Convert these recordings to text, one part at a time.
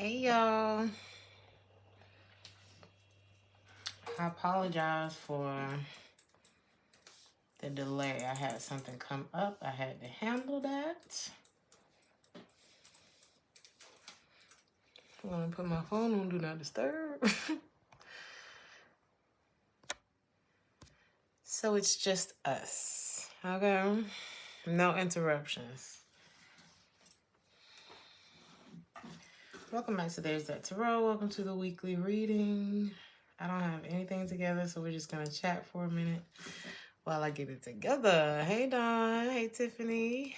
Hey y'all, I apologize for the delay. I had something come up. I had to handle that. I'm gonna put my phone on Do Not Disturb. So it's just us. Okay? No interruptions. Welcome back to Theresthattarot. Welcome to the weekly reading. I don't have anything together, so we're just gonna chat for a minute while I get it together. Hey Dawn, hey Tiffany,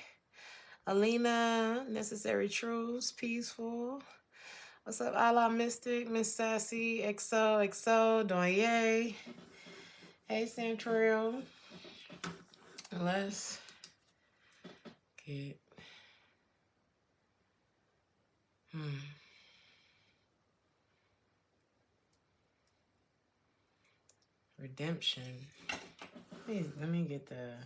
Alina, Necessary Truths, Peaceful. What's up, Allah Mystic, Miss Sassy, XO, Doye. Hey Santrill. Let's get redemption. Please, let me get the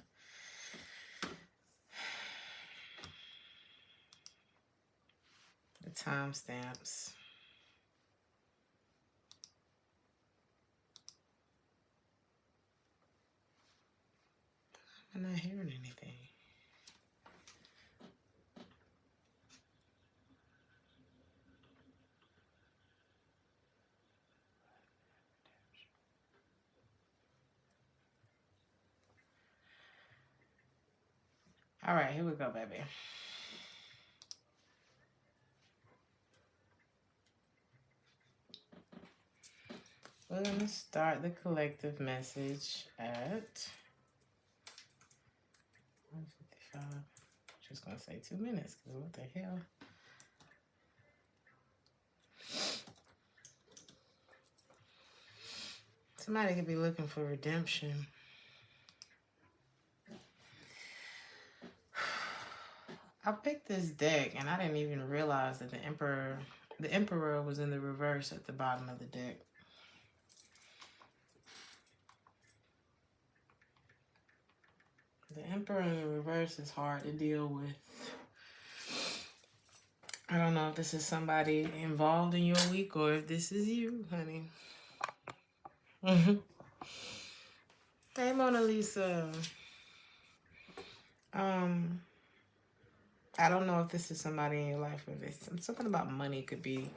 timestamps. I'm not hearing anything. All right, here we go, baby. We're going to start the collective message at 1:55. Just going to say 2 minutes, because what the hell? Somebody could be looking for redemption. I picked this deck, and I didn't even realize that the Emperor was in the reverse at the bottom of the deck. The Emperor in the reverse is hard to deal with. I don't know if this is somebody involved in your week or if this is you, honey. Hey, Mona Lisa. I don't know if this is somebody in your life or this. Something about money could be.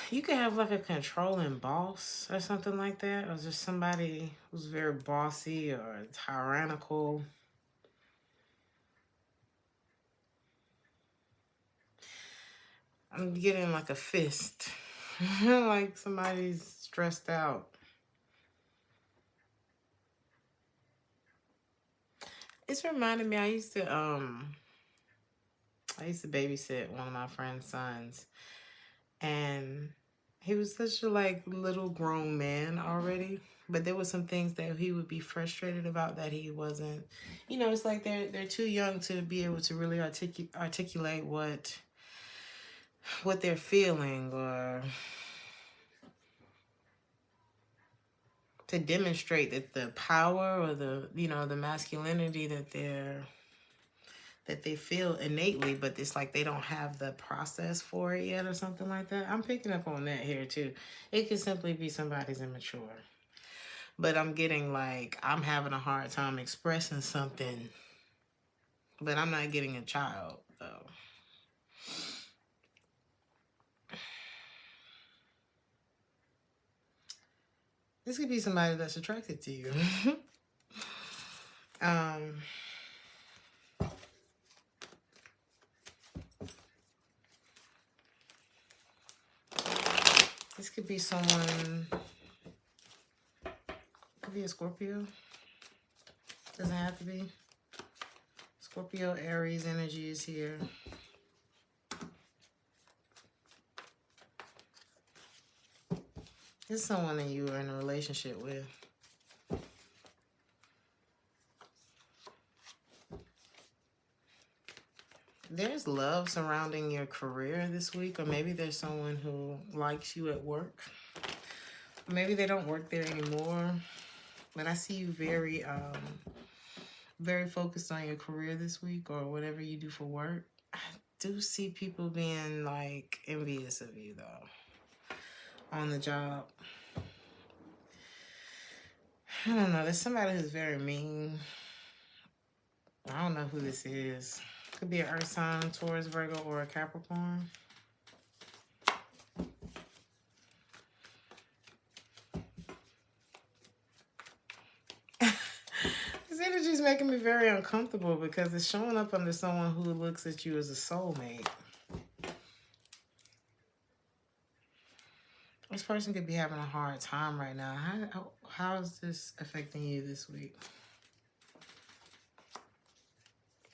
You could have like a controlling boss or something like that. Or just somebody who's very bossy or tyrannical. I'm getting like a fist. Like somebody's stressed out. It's reminding me, I used to babysit one of my friend's sons, and he was such a like little grown man already, but there were some things that he would be frustrated about that he wasn't. You know, it's like they're too young to be able to really articulate what they're feeling or to demonstrate that the power or the, you know, the masculinity that they feel innately, but it's like they don't have the process for it yet or something like that. I'm picking up on that here too. It could simply be somebody's immature. But I'm getting like, I'm having a hard time expressing something, but I'm not getting a child, though. This could be somebody that's attracted to you. This could be someone, could be a Scorpio. Doesn't have to be. Scorpio, Aries energy is here. This is someone that you are in a relationship with. There's love surrounding your career this week, or maybe there's someone who likes you at work. Maybe they don't work there anymore, but I see you very, very focused on your career this week or whatever you do for work. do see people being like envious of you though on the job. I don't know. There's somebody who's very mean. I don't know who this is. Could be an Earth sign, Taurus, Virgo, or a Capricorn. This energy is making me very uncomfortable because it's showing up under someone who looks at you as a soulmate. This person could be having a hard time right now. How is this affecting you this week?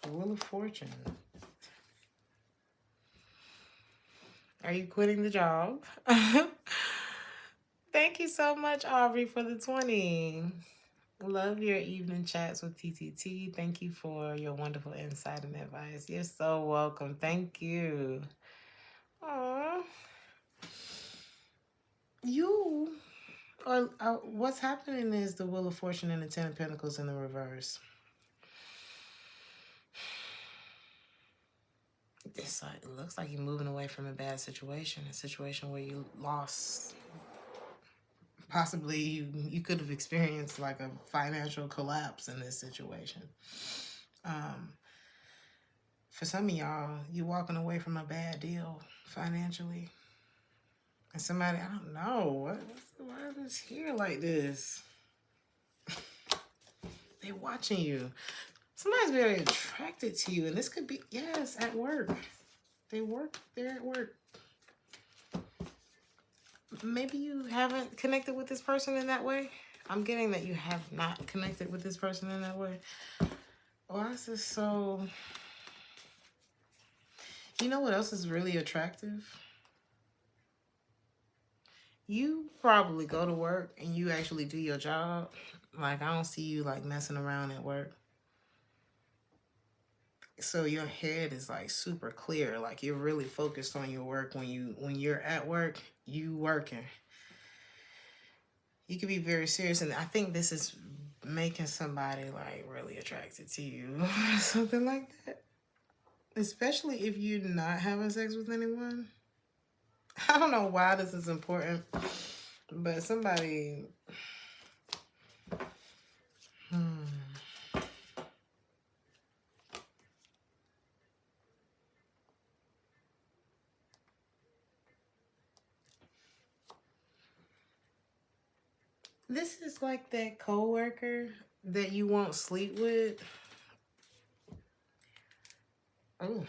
The Wheel of Fortune. Are you quitting the job? Thank you so much, Aubrey, for the 20. Love your evening chats with TTT. Thank you for your wonderful insight and advice. You're so welcome. Thank you. Aww. What's happening is the Wheel of Fortune and the 10 of Pentacles in the reverse. It looks like you're moving away from a bad situation, a situation where you lost. Possibly you could have experienced like a financial collapse in this situation. For some of y'all, you're walking away from a bad deal financially. And somebody, I don't know, why is this here like this? They're watching you. Somebody's very attracted to you, and this could be, yes, at work. They're at work. Maybe you haven't connected with this person in that way. I'm getting that you have not connected with this person in that way. Why is this so... You know what else is really attractive? You probably go to work and you actually do your job. Like, I don't see you like messing around at work. So your head is like super clear. Like you're really focused on your work. When you're at work, you working. You can be very serious, and I think this is making somebody like really attracted to you. Something like that. Especially if you're not having sex with anyone. I don't know why this is important, but somebody... This is like that coworker that you won't sleep with. Oh,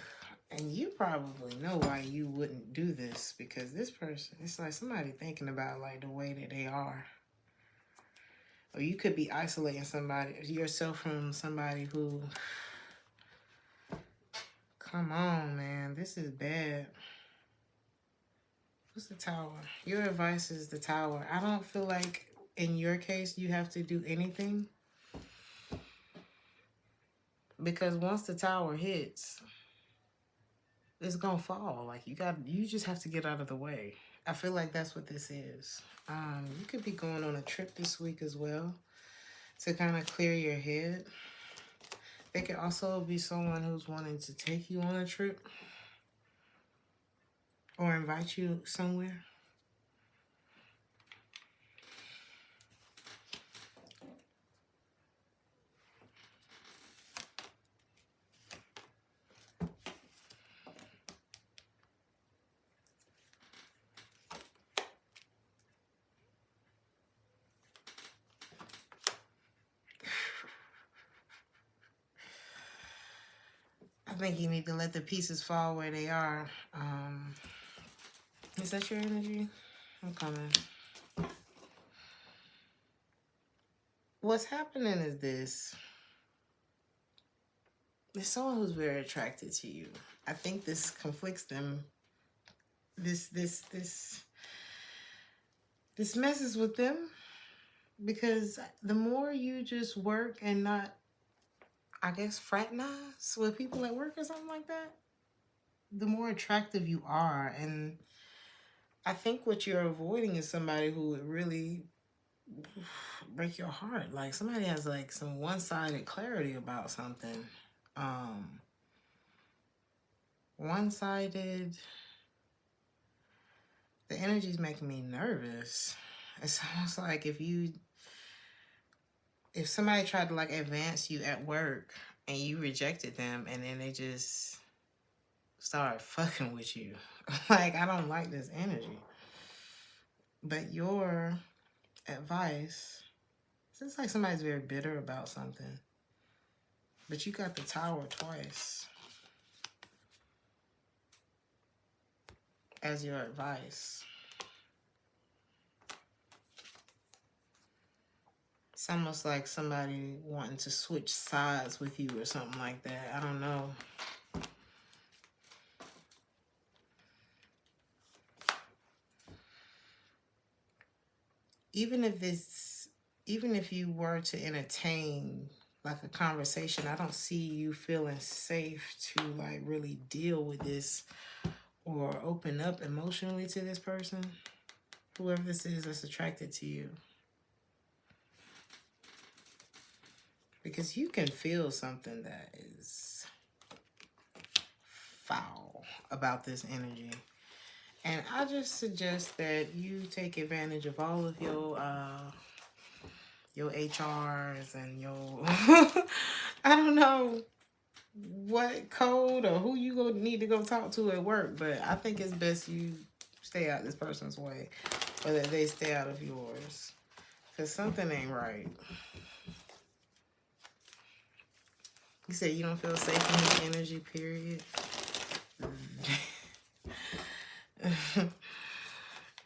and you probably know why you wouldn't do this, because this person, it's like somebody thinking about like the way that they are. Or you could be isolating yourself from somebody who... Come on, man. This is bad. What's the Tower? Your advice is the Tower. I don't feel like in your case you have to do anything, because once the Tower hits, it's gonna fall. Like you just have to get out of the way. I feel like that's what this is. You could be going on a trip this week as well to kind of clear your head. There could also be someone who's wanting to take you on a trip or invite you somewhere. I think you need to let the pieces fall where they are. Is that your energy? I'm coming. What's happening is this. There's someone who's very attracted to you. I think this conflicts them. This messes with them, because the more you just work and not, I guess, fraternize with people at work or something like that, the more attractive you are. And I think what you're avoiding is somebody who would really break your heart. Like somebody has like some one-sided clarity about something. one-sided. The energy's making me nervous. It's almost like if somebody tried to like advance you at work and you rejected them and then they just start fucking with you. Like, I don't like this energy. But your advice, it's like somebody's very bitter about something. But you got the Tower twice as your advice. It's almost like somebody wanting to switch sides with you or something like that. I don't know. Even if you were to entertain like a conversation, I don't see you feeling safe to like really deal with this or open up emotionally to this person, whoever this is that's attracted to you. Because you can feel something that is foul about this energy. And I just suggest that you take advantage of all of your HRs and your, I don't know what code or who you gonna need to go talk to at work, but I think it's best you stay out this person's way or that they stay out of yours. Because something ain't right. You said you don't feel safe in this energy, period.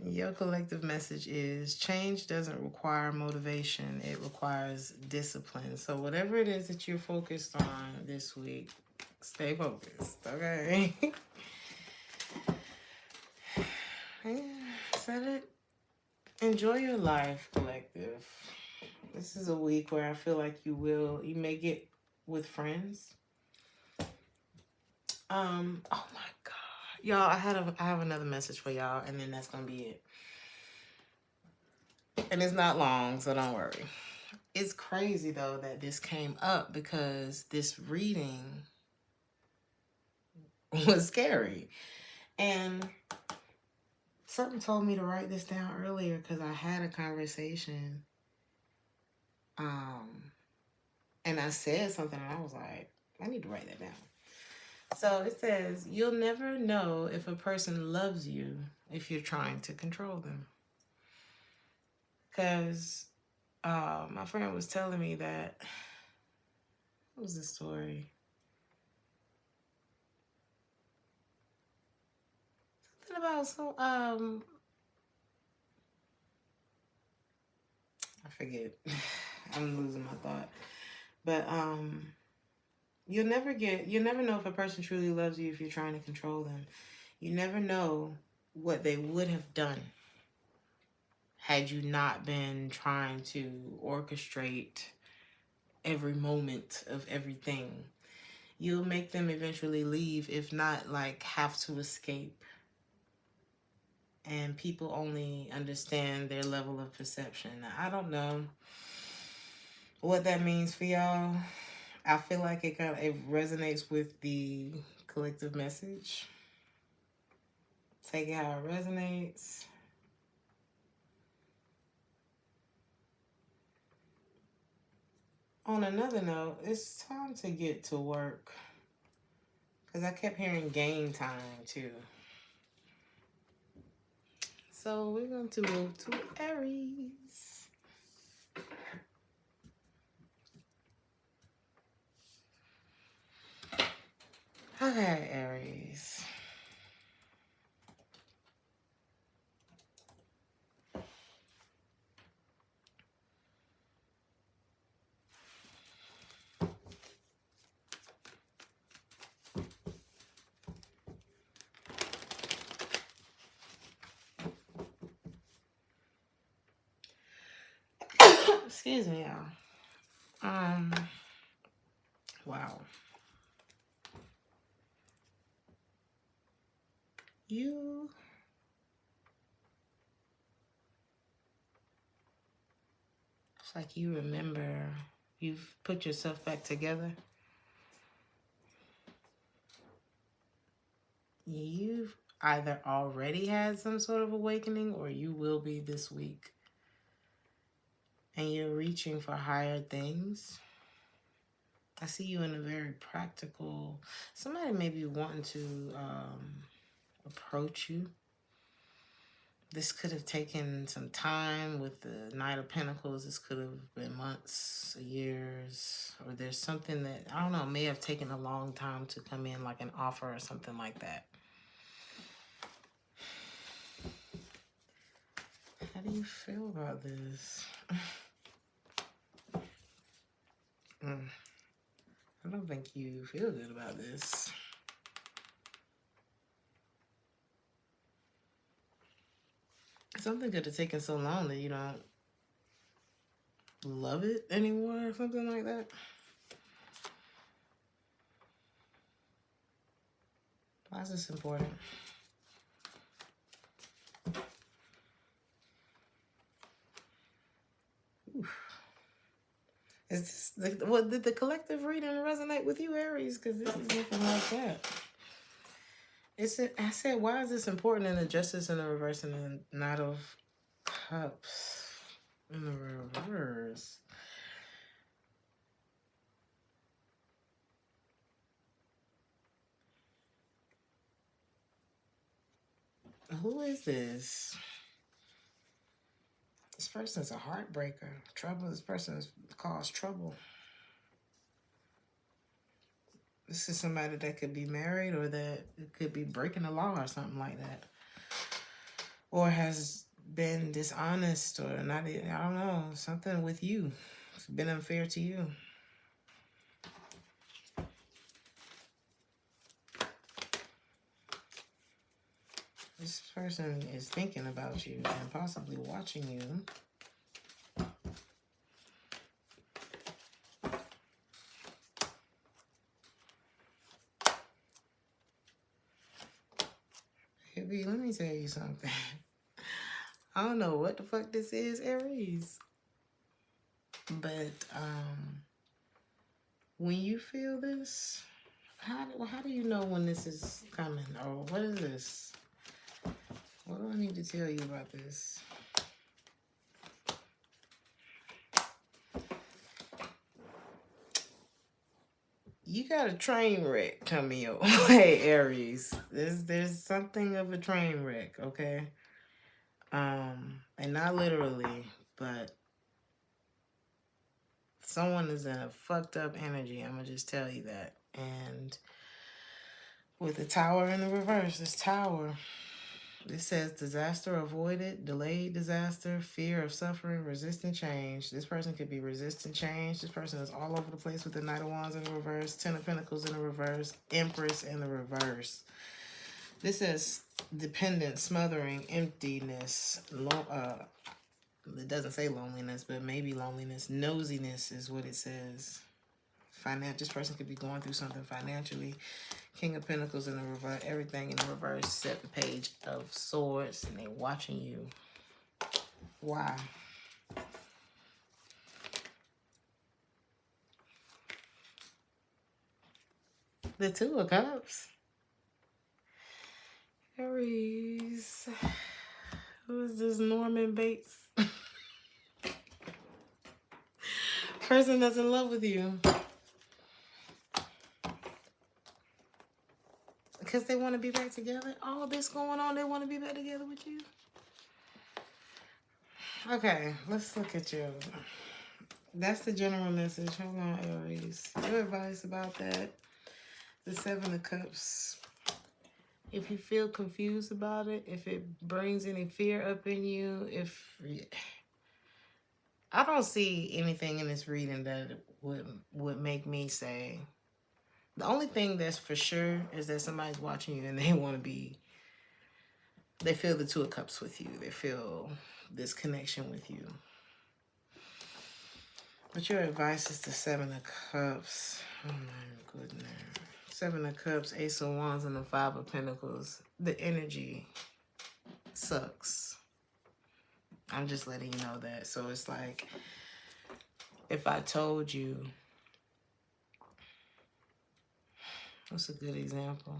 Your collective message is change doesn't require motivation. It requires discipline. So whatever it is that you're focused on this week, stay focused, okay? Yeah, said it. Enjoy your life, collective. This is a week where I feel like you may get with friends. Oh my God. Y'all, I have another message for y'all, and then that's gonna be it. And it's not long, so don't worry. It's crazy though that this came up because this reading was scary. And something told me to write this down earlier because I had a conversation. And I said something and I was like, I need to write that down. So it says, you'll never know if a person loves you if you're trying to control them. Because my friend was telling me that, what was the story? Something about I forget. I'm losing my thought. But you'll never know if a person truly loves you if you're trying to control them. You never know what they would have done had you not been trying to orchestrate every moment of everything. You'll make them eventually leave, if not like have to escape. And people only understand their level of perception. Now, I don't know what that means for y'all. I feel like it resonates with the collective message. Take it how it resonates. On another note, it's time to get to work. Because I kept hearing game time too. So we're going to move to Aries. Okay, Aries. Excuse me, y'all. Wow. It's like you remember, you've put yourself back together. you've either already had some sort of awakening or you will be this week. And you're reaching for higher things. I see you in a very practical... Somebody may be wanting to approach you. This could have taken some time with the Knight of Pentacles. This could have been months, years, or there's something that, I don't know, may have taken a long time to come in, like an offer or something like that. How do you feel about this? I don't think you feel good about this. Something could have taken so long that you don't love it anymore or something like that. Why is this important? Oof. Is this what did the collective reading resonate with you, Aries? Because this is looking like that. I said, why is this important in the Justice in the reverse and the Knight of Cups in the reverse? Who is this? This person's a heartbreaker. Trouble. This person has caused trouble. This is somebody that could be married or that it could be breaking the law or something like that. Or has been dishonest or not, I don't know, something with you. It's been unfair to you. This person is thinking about you and possibly watching you. Baby, let me tell you something. I don't know what the fuck this is, Aries. But when you feel this, how do you know when this is coming? Or what is this? What do I need to tell you about this? You got a train wreck coming your way, Aries. There's something of a train wreck, okay? And not literally, but someone is in a fucked up energy. I'm gonna just tell you that. And with the Tower in the reverse, this Tower, it says disaster avoided, delayed disaster, fear of suffering, resistant change. This person could be resistant change. This person is all over the place with the Knight of Wands in the reverse, Ten of Pentacles in the reverse, Empress in the reverse. This says dependent, smothering, emptiness. It doesn't say loneliness, but maybe loneliness. Nosiness is what it says. This person could be going through something financially. King of Pentacles in the reverse, everything in the reverse, set the Page of Swords, and they're watching you. Why? The Two of Cups. Aries. Who is this Norman Bates? Person that's in love with you. Because they want to be back together. All this going on, they want to be back together with you. Okay, let's look at you. That's the general message. Hold on, Aries. Your advice about that. The Seven of Cups. If you feel confused about it, if it brings any fear up in you, I don't see anything in this reading that would make me say. The only thing that's for sure is that somebody's watching you and they want to be, they feel the Two of Cups with you. They feel this connection with you. But your advice is the Seven of Cups. Oh my goodness. Seven of Cups, Ace of Wands, and the Five of Pentacles. The energy sucks. I'm just letting you know that. So it's like, if I told you, what's a good example?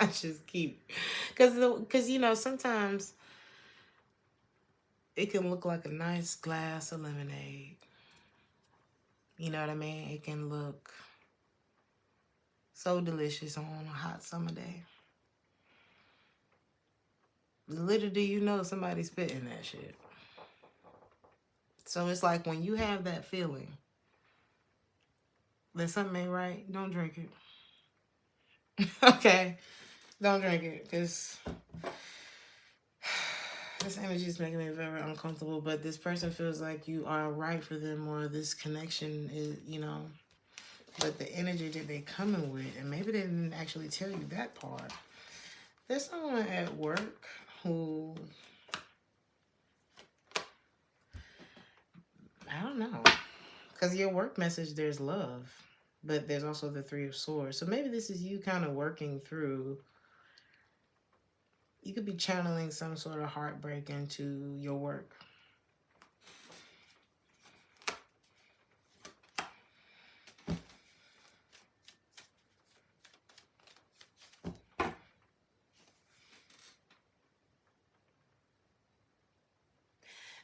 I just keep, because you know, sometimes it can look like a nice glass of lemonade. You know what I mean? It can look so delicious on a hot summer day. Little do you know somebody's spitting that shit. So it's like when you have that feeling that something ain't right, don't drink it. Okay? Don't drink it, because this energy is making me very uncomfortable, but this person feels like you are right for them, or this connection is, you know, but the energy that they're coming with, and maybe they didn't actually tell you that part. There's someone at work who, I don't know, because your work message, there's love, but there's also the Three of Swords. So maybe this is you kind of working through, you could be channeling some sort of heartbreak into your work.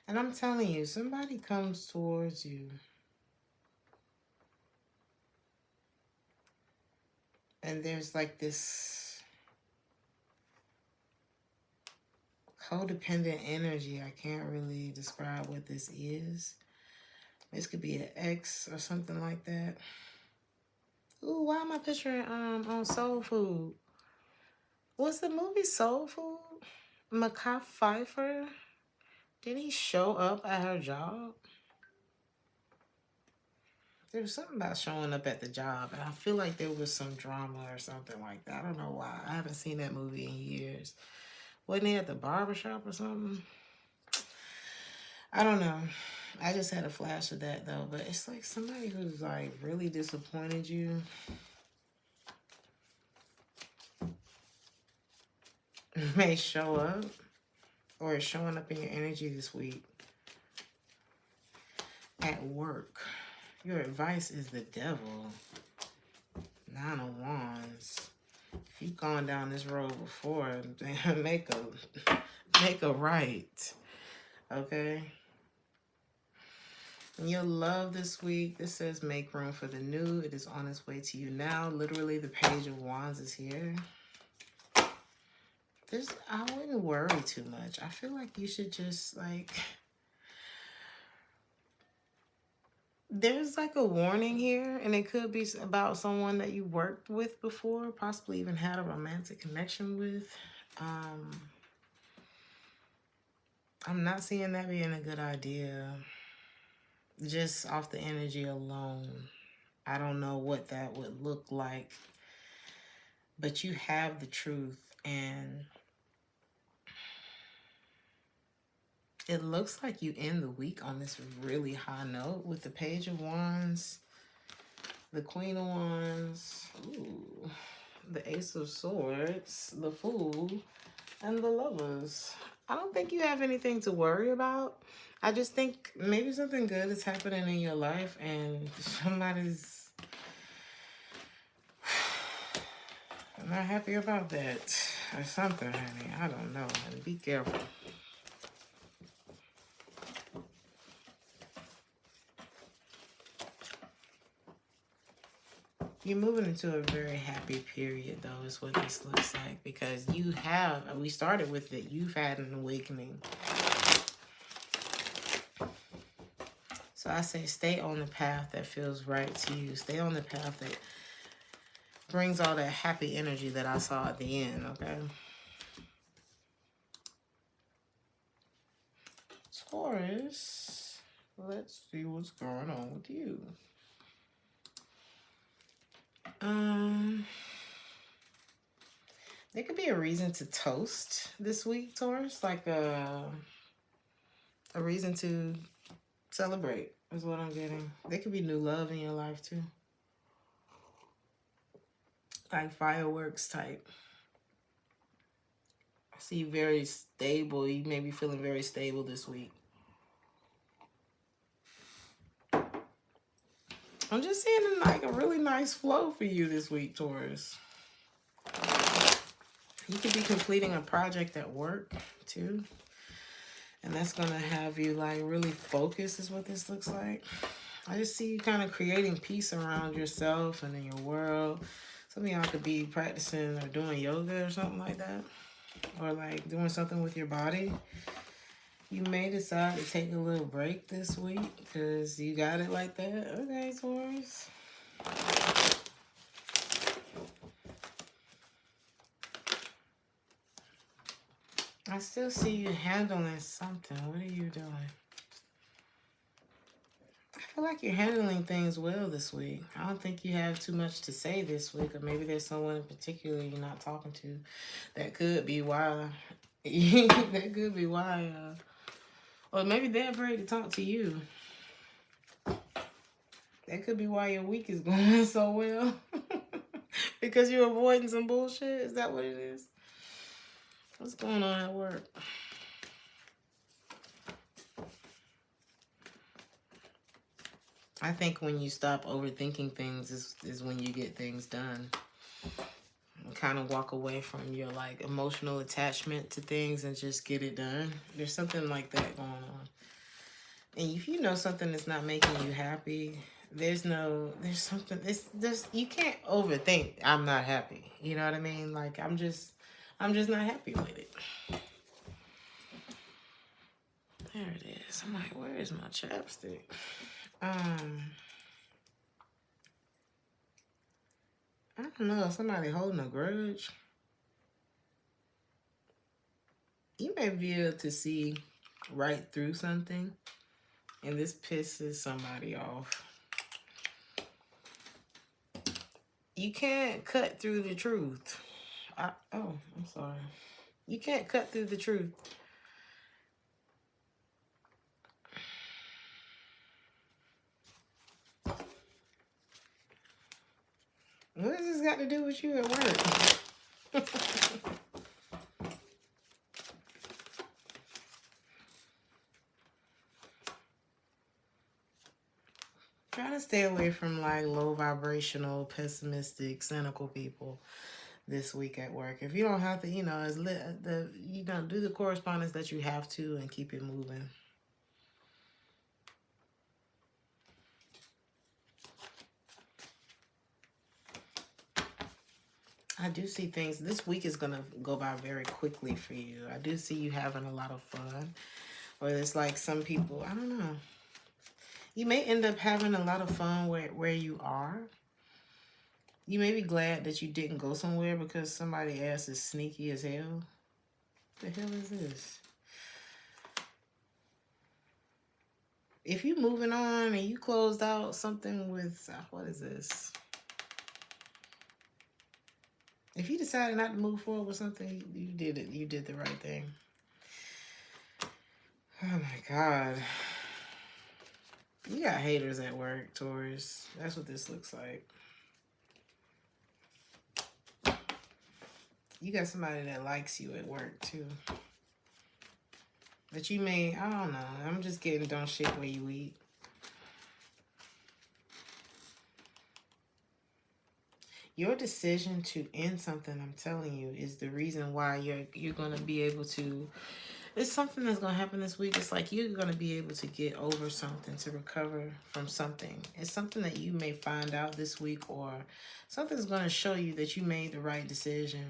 And I'm telling you, somebody comes towards you and there's like this codependent energy. I can't really describe what this is. This could be an ex or something like that. Ooh, why am I picturing on Soul Food? Was the movie Soul Food? Makai Pfeiffer? Didn't he show up at her job? There was something about showing up at the job, and I feel like there was some drama or something like that. I don't know why. I haven't seen that movie in years. Wasn't he at the barbershop or something? I don't know. I just had a flash of that, though. But it's like somebody who's, like, really disappointed you. May show up, or is showing up in your energy this week at work. Your advice is the devil. 9 of Wands. If you've gone down this road before, make a right. Okay? And your love this week, this says make room for the new. It is on its way to you now. Literally, the Page of Wands is here. I wouldn't worry too much. I feel like you should just, like, there's like a warning here, and it could be about someone that you worked with before, possibly even had a romantic connection with. I'm not seeing that being a good idea. Just off the energy alone. I don't know what that would look like. But you have the truth, and it looks like you end the week on this really high note with the Page of Wands, the Queen of Wands, ooh, the Ace of Swords, the Fool, and the Lovers. I don't think you have anything to worry about. I just think maybe something good is happening in your life, and somebody's not happy about that or something, honey. I don't know, honey. Be careful. You're moving into a very happy period, though, is what this looks like. Because you have, we started with it, you've had an awakening. So I say stay on the path that feels right to you. Stay on the path that brings all that happy energy that I saw at the end, okay? Taurus, let's see what's going on with you. There could be a reason to toast this week, Taurus. Like a reason to celebrate is what I'm getting. There could be new love in your life, too. Like fireworks type. I see you very stable. You may be feeling very stable this week. I'm just seeing like a really nice flow for you this week, Taurus. You could be completing a project at work too. And that's going to have you like really focus is what this looks like. I just see you kind of creating peace around yourself and in your world. Some of y'all could be practicing or doing yoga or something like that. Or like doing something with your body. You may decide to take a little break this week because you got it like that. Okay, Taurus. I still see you handling something. What are you doing? I feel like you're handling things well this week. I don't think you have too much to say this week, or maybe there's someone in particular you're not talking to. That could be why. That could be why. Or maybe they're afraid to talk to you. That could be why your week is going so well. Because you're avoiding some bullshit. Is that what it is? What's going on at work? I think when you stop overthinking things is when you get things done. And kind of walk away from your like emotional attachment to things and just get it done. There's something like that going on. And if you know something that's not making you happy, there's something, you can't overthink, I'm not happy. You know what I mean? Like, I'm just not happy with it. There it is. I'm like, where is my chapstick? I don't know, somebody holding a grudge. You may be able to see right through something, and this pisses somebody off. You can't cut through the truth. I'm sorry. You can't cut through the truth. What has this got to do with you at work? Try to stay away from like low vibrational, pessimistic, cynical people this week at work. If you don't have to, do the correspondence that you have to and keep it moving. I do see things. This week is going to go by very quickly for you. I do see you having a lot of fun. Or it's like some people, I don't know. You may end up having a lot of fun where you are. You may be glad that you didn't go somewhere because somebody else is sneaky as hell. What the hell is this? If you're moving on and you closed out something with, what is this? If you decided not to move forward with something, you did it. You did the right thing. Oh my God. You got haters at work, Taurus. That's what this looks like. You got somebody that likes you at work too. But you may, I don't know. I'm just getting don't shit where you eat. Your decision to end something, I'm telling you, is the reason why you're going to be able to... It's something that's going to happen this week. It's like you're going to be able to get over something, to recover from something. It's something that you may find out this week, or something's going to show you that you made the right decision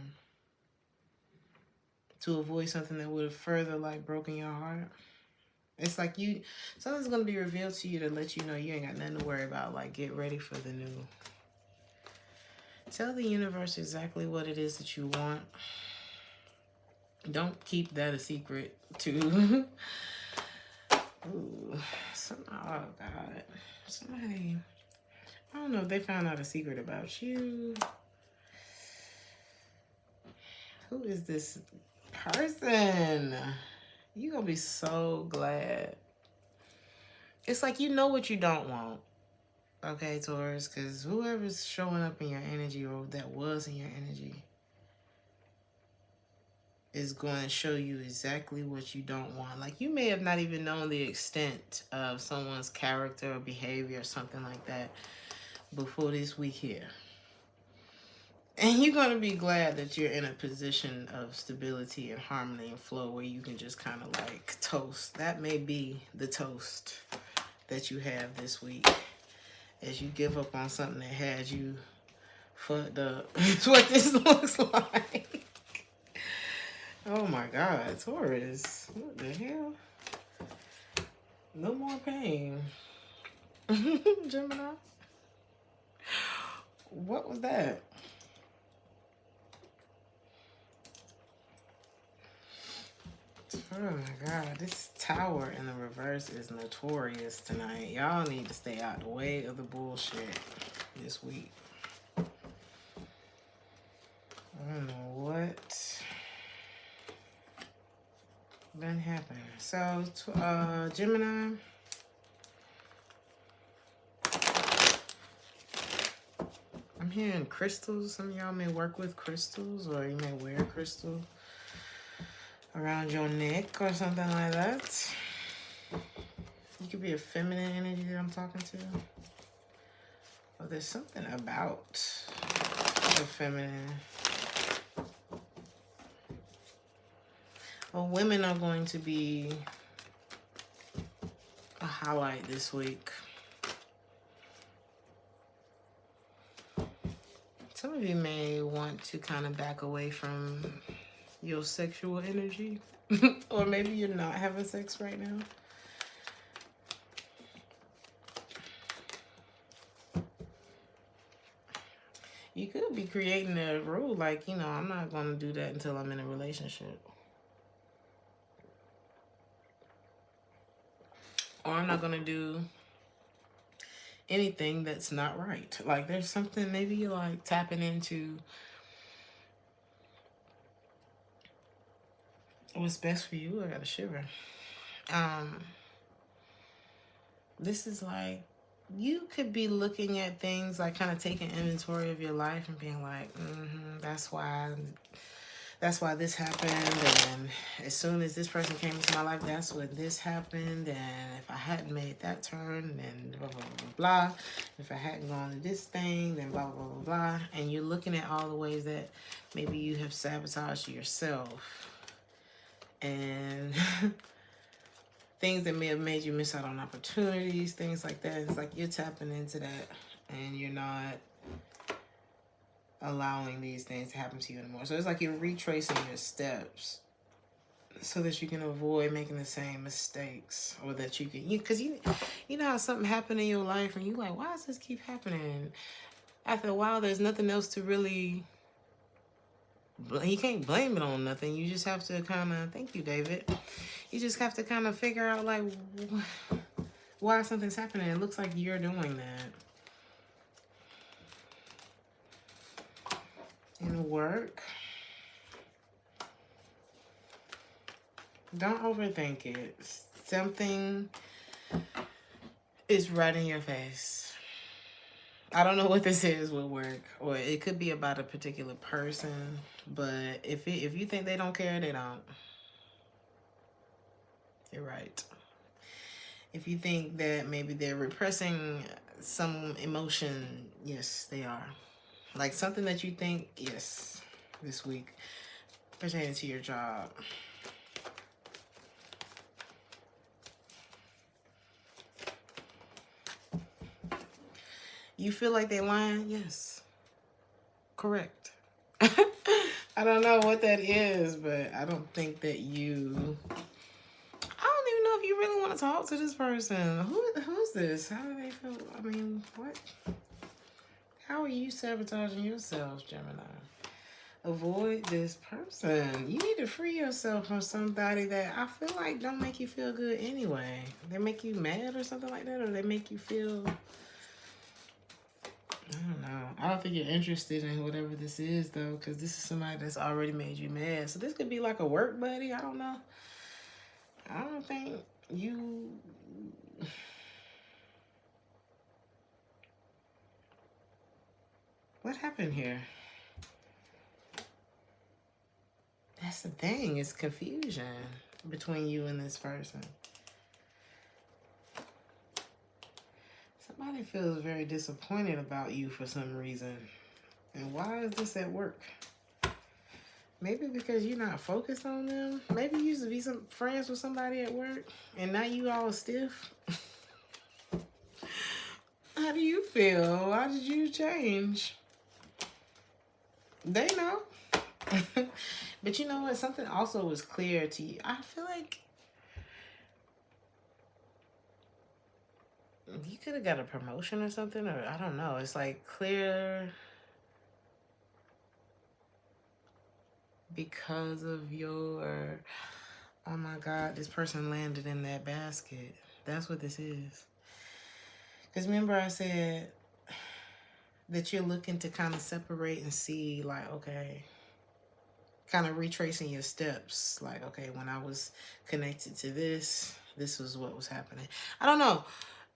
to avoid something that would have further like broken your heart. It's like something's going to be revealed to you to let you know you ain't got nothing to worry about. Like, get ready for the new. Tell the universe exactly what it is that you want. Don't keep that a secret, too. Ooh, oh, God. Somebody, I don't know if they found out a secret about you. Who is this person? You're going to be so glad. It's like you know what you don't want. Okay, Taurus, because whoever's showing up in your energy, or that was in your energy, is going to show you exactly what you don't want. Like, you may have not even known the extent of someone's character or behavior or something like that before this week here. And you're going to be glad that you're in a position of stability and harmony and flow where you can just kind of like toast. That may be the toast that you have this week as you give up on something that had you fucked up. That's what this looks like. Oh my God, Taurus. What the hell? No more pain. Gemini. What was that? Oh my God, this tower in the reverse is notorious tonight. Y'all need to stay out the way of the bullshit this week. I don't know what been happening. So, Gemini. I'm hearing crystals. Some of y'all may work with crystals, or you may wear crystals around your neck or something like that. You could be a feminine energy that I'm talking to. Oh, there's something about the feminine. Well, women are going to be a highlight this week. Some of you may want to kind of back away from your sexual energy. Or maybe you're not having sex right now. You could be creating a rule like, you know, I'm not going to do that until I'm in a relationship. Or I'm not going to do anything that's not right. Like there's something, maybe you're like tapping into what's best for you. I got a shiver. This is like, you could be looking at things like kind of taking inventory of your life and being like, that's why this happened. And as soon as this person came into my life, that's when this happened. And if I hadn't made that turn, then blah, blah, blah, blah. If I hadn't gone to this thing, then blah, blah, blah, blah. And you're looking at all the ways that maybe you have sabotaged yourself. And things that may have made you miss out on opportunities, things like that. It's like you're tapping into that and you're not allowing these things to happen to you anymore. So it's like you're retracing your steps so that you can avoid making the same mistakes, or that you can, because you know how something happened in your life and you're like, why does this keep happening? After a while, there's nothing else to really, you can't blame it on nothing. You just have to kind of, thank you, David. You just have to kind of figure out like why something's happening. It looks like you're doing that. In work, don't overthink it. Something is right in your face. I don't know what this is with work, or it could be about a particular person, but if you think they don't care, they don't. You're right. If you think that maybe they're repressing some emotion, yes, they are. Like something that you think, yes, this week, pertaining to your job. You feel like they're lying? Yes. Correct. I don't know what that is, but I don't think that you... I don't even know if you really want to talk to this person. Who's this? How do they feel? I mean, what? How are you sabotaging yourself, Gemini? Avoid this person. You need to free yourself from somebody that I feel like don't make you feel good anyway. They make you mad or something like that, or they make you feel... I don't know. I don't think you're interested in whatever this is, though, because this is somebody that's already made you mad. So this could be like a work buddy. I don't know. I don't think you... What happened here? That's the thing. It's confusion between you and this person. Somebody feels very disappointed about you for some reason. And why is this at work? Maybe because you're not focused on them. Maybe you used to be some friends with somebody at work and now you all stiff. How do you feel? Why did you change? They know. But you know what? Something also was clear to you. I feel like you could have got a promotion or something, or I don't know. It's like clear because of your, oh my God, this person landed in that basket. That's what this is. Because remember I said that you're looking to kind of separate and see like, okay, kind of retracing your steps. Like, okay, when I was connected to this was what was happening. I don't know.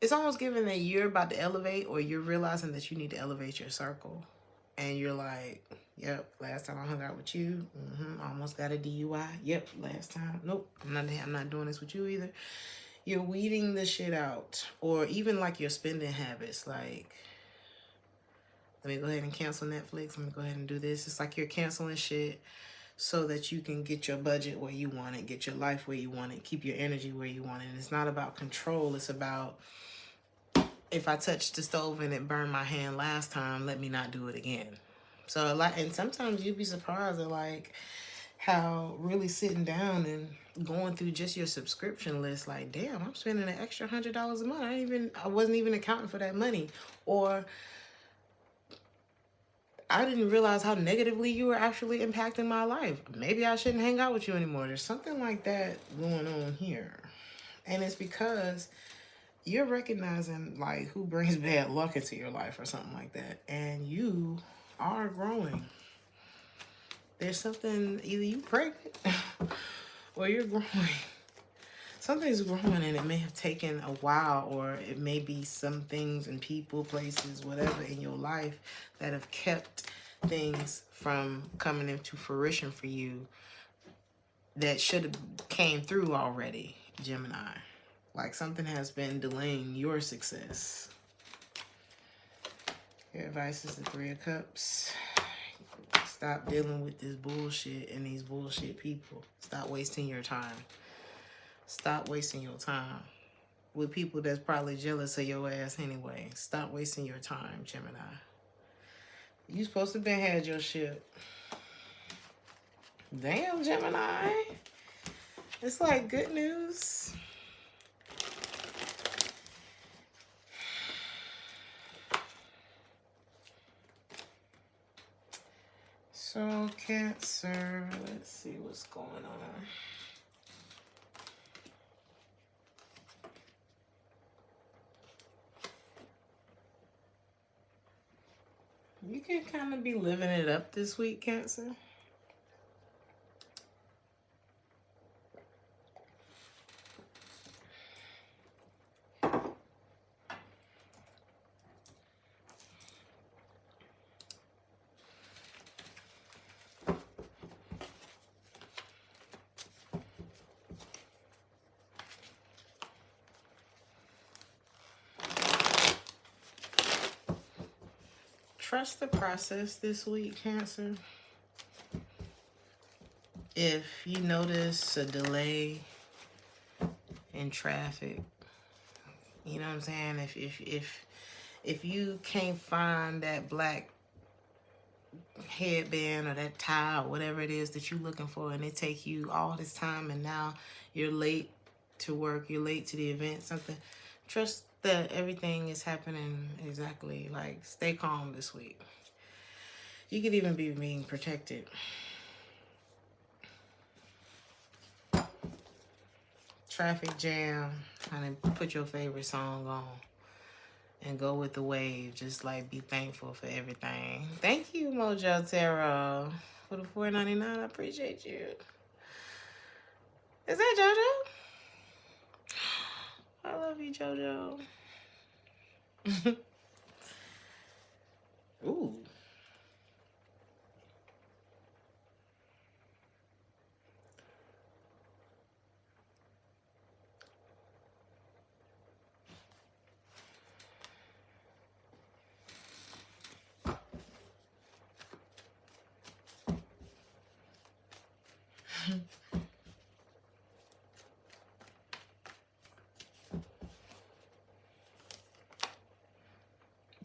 It's almost given that you're about to elevate or you're realizing that you need to elevate your circle. And you're like, yep, last time I hung out with you, almost got a DUI. Yep, last time. Nope, I'm not doing this with you either. You're weeding the shit out. Or even like your spending habits. Like, let me go ahead and cancel Netflix. Let me go ahead and do this. It's like you're canceling shit so that you can get your budget where you want it, get your life where you want it, keep your energy where you want it. And it's not about control. It's about, if I touched the stove and it burned my hand last time, let me not do it again. So a lot, and sometimes you'd be surprised at like how really sitting down and going through just your subscription list, like, damn, I'm spending an extra $100 a month. I wasn't even accounting for that money. Or I didn't realize how negatively you were actually impacting my life. Maybe I shouldn't hang out with you anymore. There's something like that going on here. And it's because you're recognizing like who brings bad luck into your life or something like that. And you are growing. There's something, either you pregnant or you're growing. Something's growing and it may have taken a while, or it may be some things and people, places, whatever in your life that have kept things from coming into fruition for you that should have came through already, Gemini. Like something has been delaying your success. Your advice is the 3 of Cups. Stop dealing with this bullshit and these bullshit people. Stop wasting your time. Stop wasting your time with people that's probably jealous of your ass anyway. Stop wasting your time, Gemini. You supposed to have been had your shit. Damn, Gemini. It's like good news. So, Cancer, let's see what's going on. You can kind of be living it up this week, Cancer. Trust the process this week, Cancer. If you notice a delay in traffic, you know what I'm saying? If you can't find that black headband or that tie or whatever it is that you're looking for, and it take you all this time, and now you're late to work, you're late to the event, something, trust that everything is happening exactly. Like, stay calm this week. You could even be being protected. Traffic jam, honey, put your favorite song on and go with the wave. Just like be thankful for everything. Thank you, Mojo Tarot, for the $4.99. I appreciate you. Is that JoJo? I love you, JoJo. Ooh.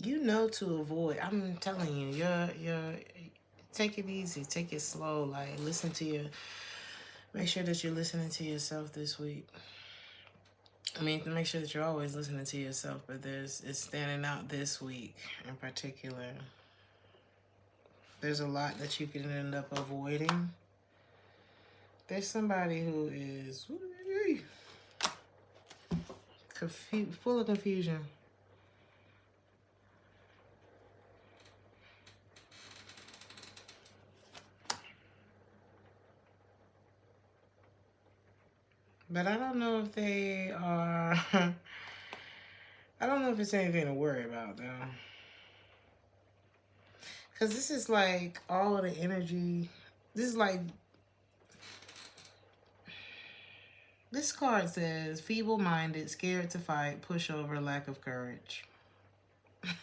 You know to avoid. I'm telling you, you're take it easy, take it slow. Like listen to your. Make sure that you're listening to yourself this week. I mean, make sure that you're always listening to yourself, but it's standing out this week in particular. There's a lot that you can end up avoiding. There's somebody who is full of confusion. But I don't know if they are... I don't know if it's anything to worry about, though. Because this is like all of the energy. This is like... This card says, feeble-minded, scared to fight, pushover, lack of courage.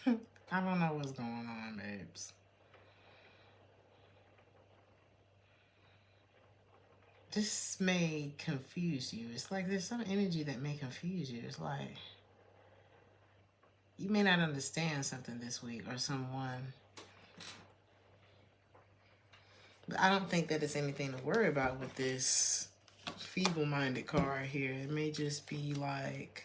I don't know what's going on, babes. This may confuse you. It's like there's some energy that may confuse you. It's like you may not understand something this week or someone. But I don't think that it's anything to worry about with this feeble-minded card here. It may just be like...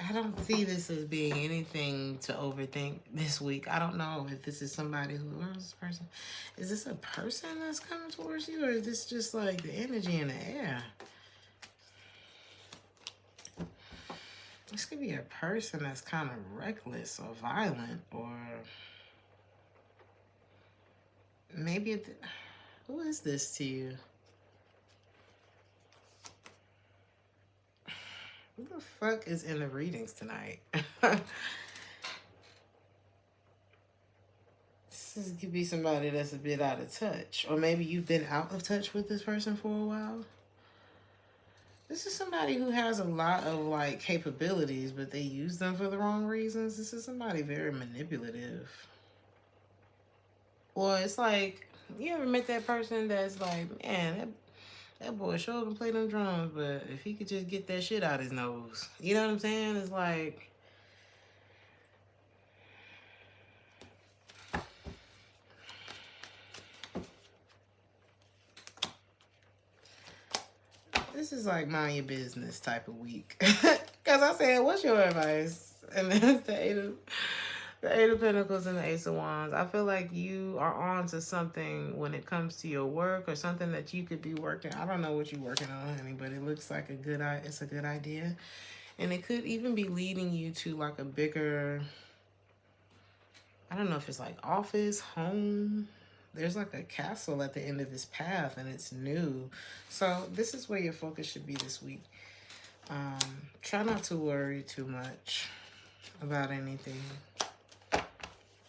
I don't see this as being anything to overthink this week. I don't know if this is somebody who... Where's this person? Is this a person that's coming towards you? Or is this just like the energy in the air? This could be a person that's kind of reckless or violent. Or maybe... Who is this to you? Who the fuck is in the readings tonight? This could be somebody that's a bit out of touch. Or maybe you've been out of touch with this person for a while. This is somebody who has a lot of, like, capabilities, but they use them for the wrong reasons. This is somebody very manipulative. Or it's like, you ever met that person that's like, man, that boy sure can play them drums, but if he could just get that shit out his nose. You know what I'm saying? It's like... This is like mind your business type of week. Because I said, what's your advice? And then it's the Eight of Pentacles and the Ace of Wands. I feel like you are on to something when it comes to your work or something that you could be working. I don't know what you're working on, honey, but it looks like it's a good idea. And it could even be leading you to like a bigger, I don't know if it's like office, home. There's like a castle at the end of this path and it's new. So this is where your focus should be this week. Try not to worry too much about anything.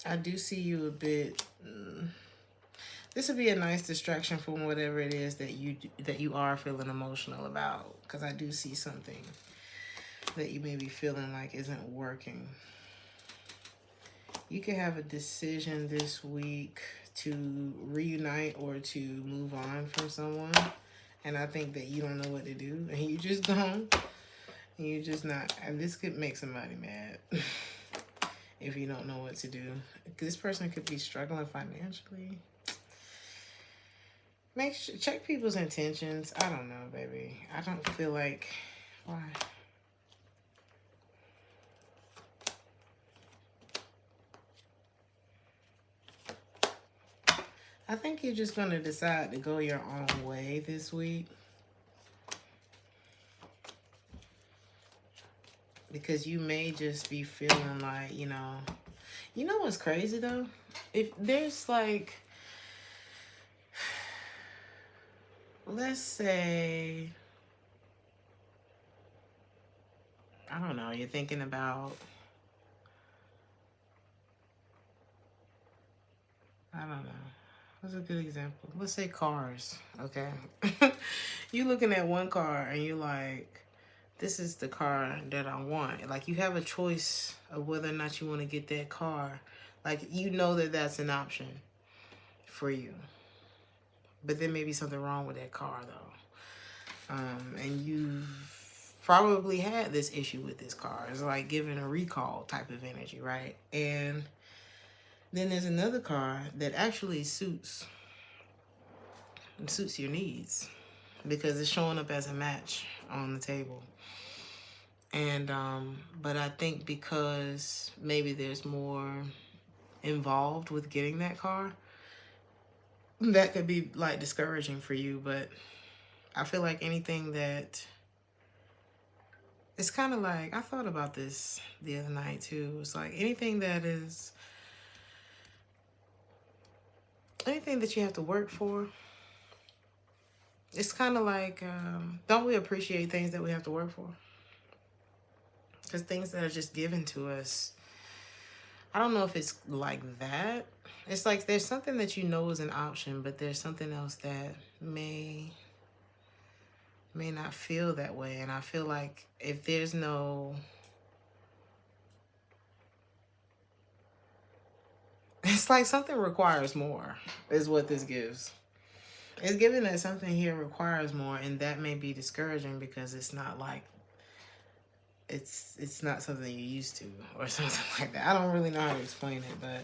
I do see you a bit... this would be a nice distraction from whatever it is that you are feeling emotional about. Because I do see something that you may be feeling like isn't working. You could have a decision this week to reunite or to move on from someone. And I think that you don't know what to do. And you just don't. And you're just not. And this could make somebody mad. If you don't know what to do. This person could be struggling financially. Check people's intentions. I don't know, baby. I don't feel like... Why? I think you're just going to decide to go your own way this week. Because you may just be feeling like, you know what's crazy though? If there's like, let's say, I don't know, you're thinking about, I don't know. What's a good example? Let's say cars, okay? You looking at one car and you're like, this is the car that I want. Like, you have a choice of whether or not you want to get that car. Like, you know that that's an option for you. But there may be something wrong with that car, though. And you've probably had this issue with this car. It's like giving a recall type of energy, right? And then there's another car that actually suits your needs because it's showing up as a match on the table. And but I think because maybe there's more involved with getting that car, that could be like discouraging for you. But I feel like anything that, it's kind of like, I thought about this the other night too. It's like anything that you have to work for, it's kind of like, don't we appreciate things that we have to work for? Because things that are just given to us, I don't know if it's like that. It's like there's something that you know is an option, but there's something else that may not feel that way. And I feel like if there's no... It's like something requires more, is what this gives. It's given that something here requires more, and that may be discouraging because it's not like, it's not something you're used to or something like that. I don't really know how to explain it, but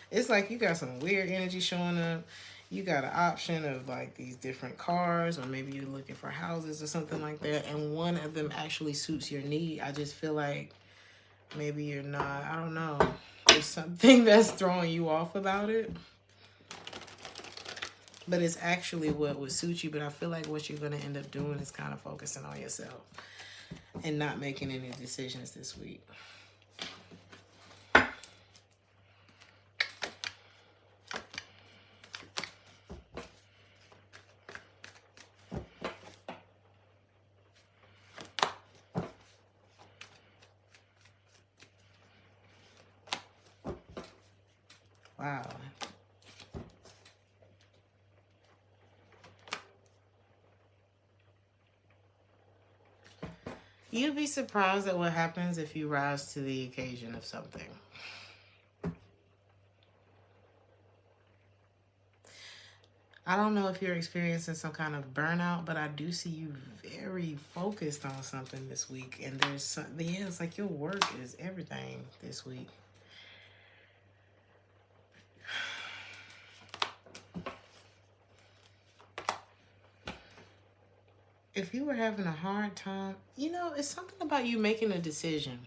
it's like you got some weird energy showing up. You got an option of like these different cars, or maybe you're looking for houses or something like that, and one of them actually suits your need. I just feel like maybe you're not, I don't know, there's something that's throwing you off about it. But it's actually what would suit you. But I feel like what you're going to end up doing is kind of focusing on yourself and not making any decisions this week. Wow. You'd be surprised at what happens if you rise to the occasion of something. I don't know if you're experiencing some kind of burnout, but I do see you very focused on something this week. And there's something, yeah, it's like your work is everything this week. If you were having a hard time, you know, it's something about you making a decision.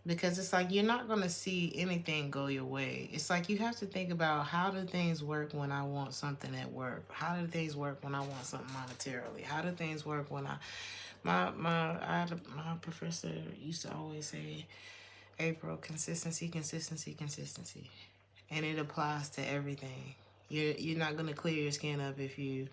Because it's like you're not going to see anything go your way. It's like you have to think about, how do things work when I want something at work? How do things work when I want something monetarily? How do things work when my professor used to always say, April, consistency, consistency, consistency. And it applies to everything. You're not going to clear your skin up if you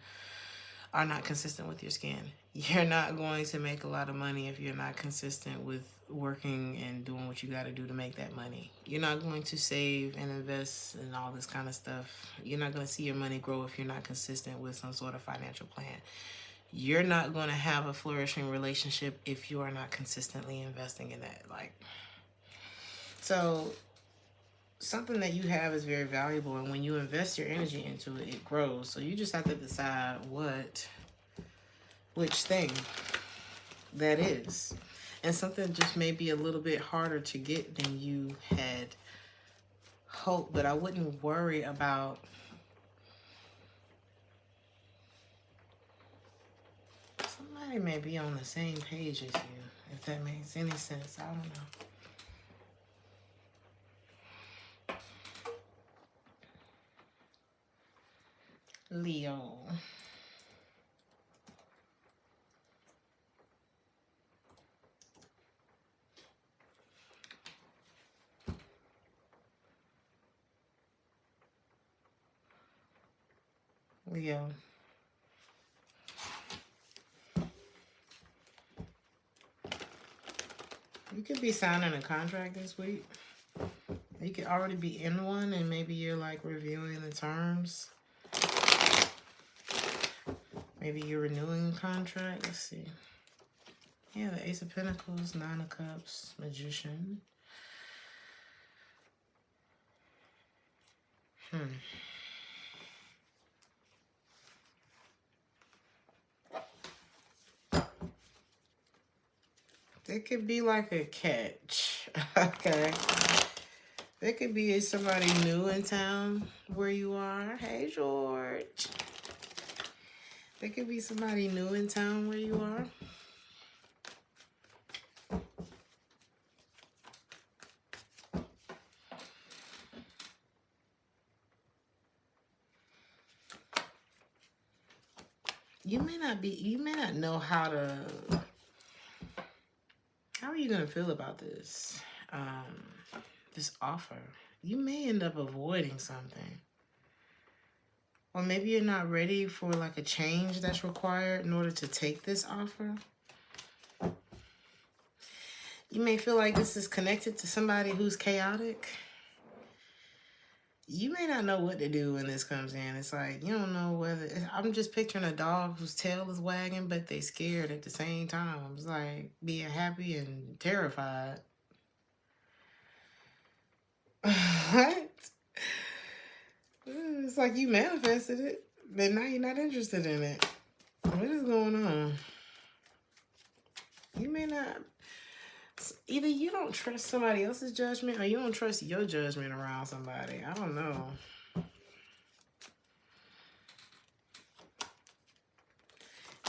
are not consistent with your skin. You're not going to make a lot of money if you're not consistent with working and doing what you got to do to make that money. You're not going to save and invest and all this kind of stuff. You're not going to see your money grow if you're not consistent with some sort of financial plan. You're not going to have a flourishing relationship if you are not consistently investing in that. So something that you have is very valuable, and when you invest your energy into it, it grows. So you just have to decide which thing that is. And something just may be a little bit harder to get than you had hoped, but I wouldn't worry about somebody may be on the same page as you, if that makes any sense. I don't know. Leo. Leo. You could be signing a contract this week. You could already be in one and maybe you're like reviewing the terms. Maybe you're renewing a contract. Let's see. Yeah, the Ace of Pentacles, Nine of Cups, Magician. There could be like a catch. Okay. There could be somebody new in town where you are. Hey, George. There could be somebody new in town where you are. You may not know how are you going to feel about this, this offer? You may end up avoiding something. Or maybe you're not ready for like a change that's required in order to take this offer. You may feel like this is connected to somebody who's chaotic. You may not know what to do when this comes in. It's like, you don't know whether... I'm just picturing a dog whose tail is wagging, but they scared at the same time. It's like being happy and terrified. What? It's like you manifested it, but now you're not interested in it. What is going on? You may not... Either you don't trust somebody else's judgment or you don't trust your judgment around somebody. I don't know.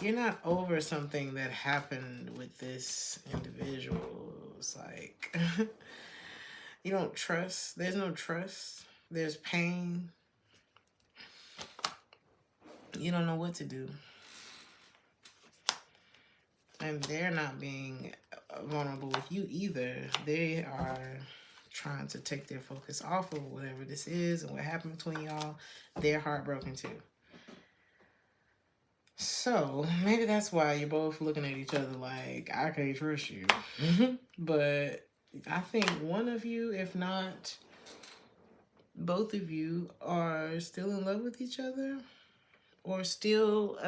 You're not over something that happened with this individual. It's like... you don't trust. There's no trust. There's pain. You don't know what to do. And they're not being vulnerable with you either. They are trying to take their focus off of whatever this is and what happened between y'all. They're heartbroken too. So maybe that's why you're both looking at each other like, I can't trust you. But I think one of you, if not both of you, are still in love with each other. Or still,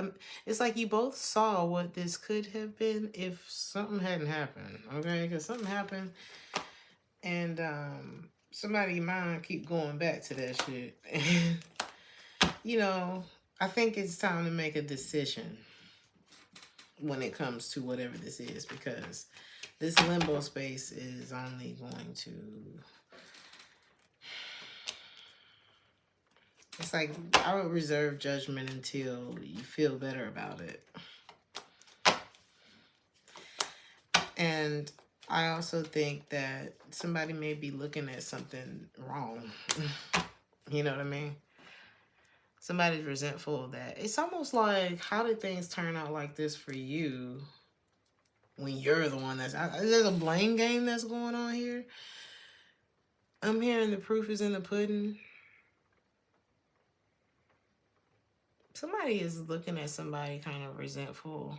it's like you both saw what this could have been if something hadn't happened, okay? Because something happened, and somebody's mind keep going back to that shit. And, you know, I think it's time to make a decision when it comes to whatever this is, because this limbo space is only going to... It's like, I would reserve judgment until you feel better about it. And I also think that somebody may be looking at something wrong. You know what I mean? Somebody's resentful of that. It's almost like, how did things turn out like this for you when you're the one that's... There's a blame game that's going on here. I'm hearing the proof is in the pudding. Somebody is looking at somebody kind of resentful,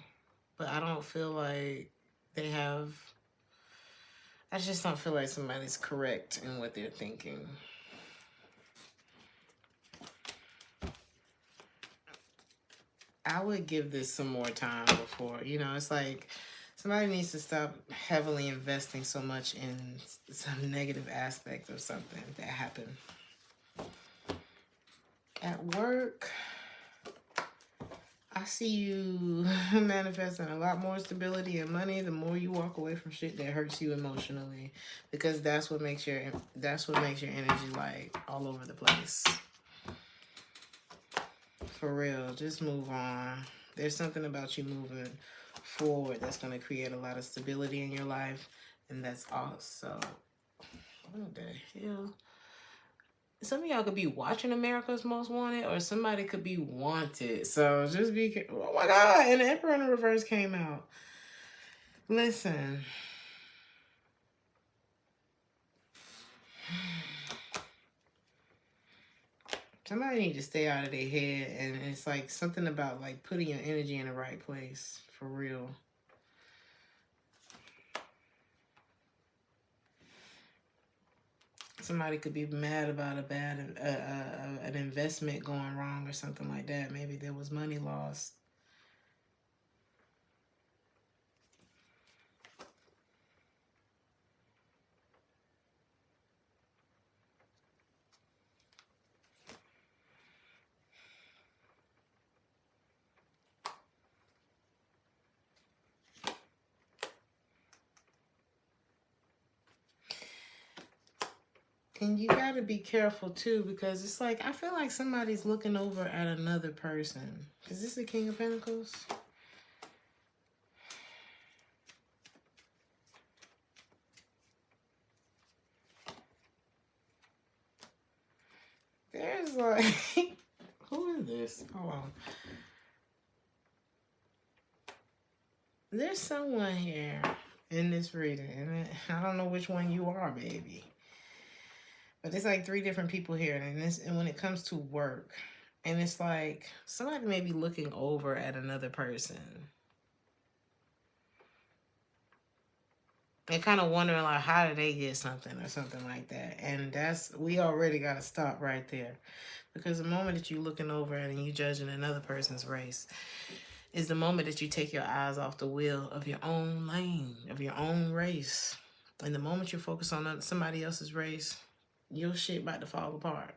but I don't feel like they have... I just don't feel like somebody's correct in what they're thinking. I would give this some more time before, you know, it's like somebody needs to stop heavily investing so much in some negative aspect of something that happened. At work... I see you manifesting a lot more stability and money the more you walk away from shit that hurts you emotionally, because that's what makes your energy like all over the place. For real, just move on. There's something about you moving forward that's going to create a lot of stability in your life, and that's also... What the hell? Some of y'all could be watching America's Most Wanted, or somebody could be wanted. So just be careful. Oh my God, and the Emperor in the reverse came out. Listen. Somebody need to stay out of their head, and it's like something about like putting your energy in the right place. For real. Somebody could be mad about a bad an investment going wrong or something like that. Maybe there was money lost. And you got to be careful too, because it's like, I feel like somebody's looking over at another person. Is this the King of Pentacles? There's like, who is this? Hold on. There's someone here in this reading, and I don't know which one you are, baby. But it's like 3 different people here, and when it comes to work, and it's like somebody may be looking over at another person and kind of wondering like, how did they get something or something like that. And we already got to stop right there, because the moment that you're looking over and you judging another person's race is the moment that you take your eyes off the wheel of your own lane, of your own race. And the moment you focus on somebody else's race, your shit about to fall apart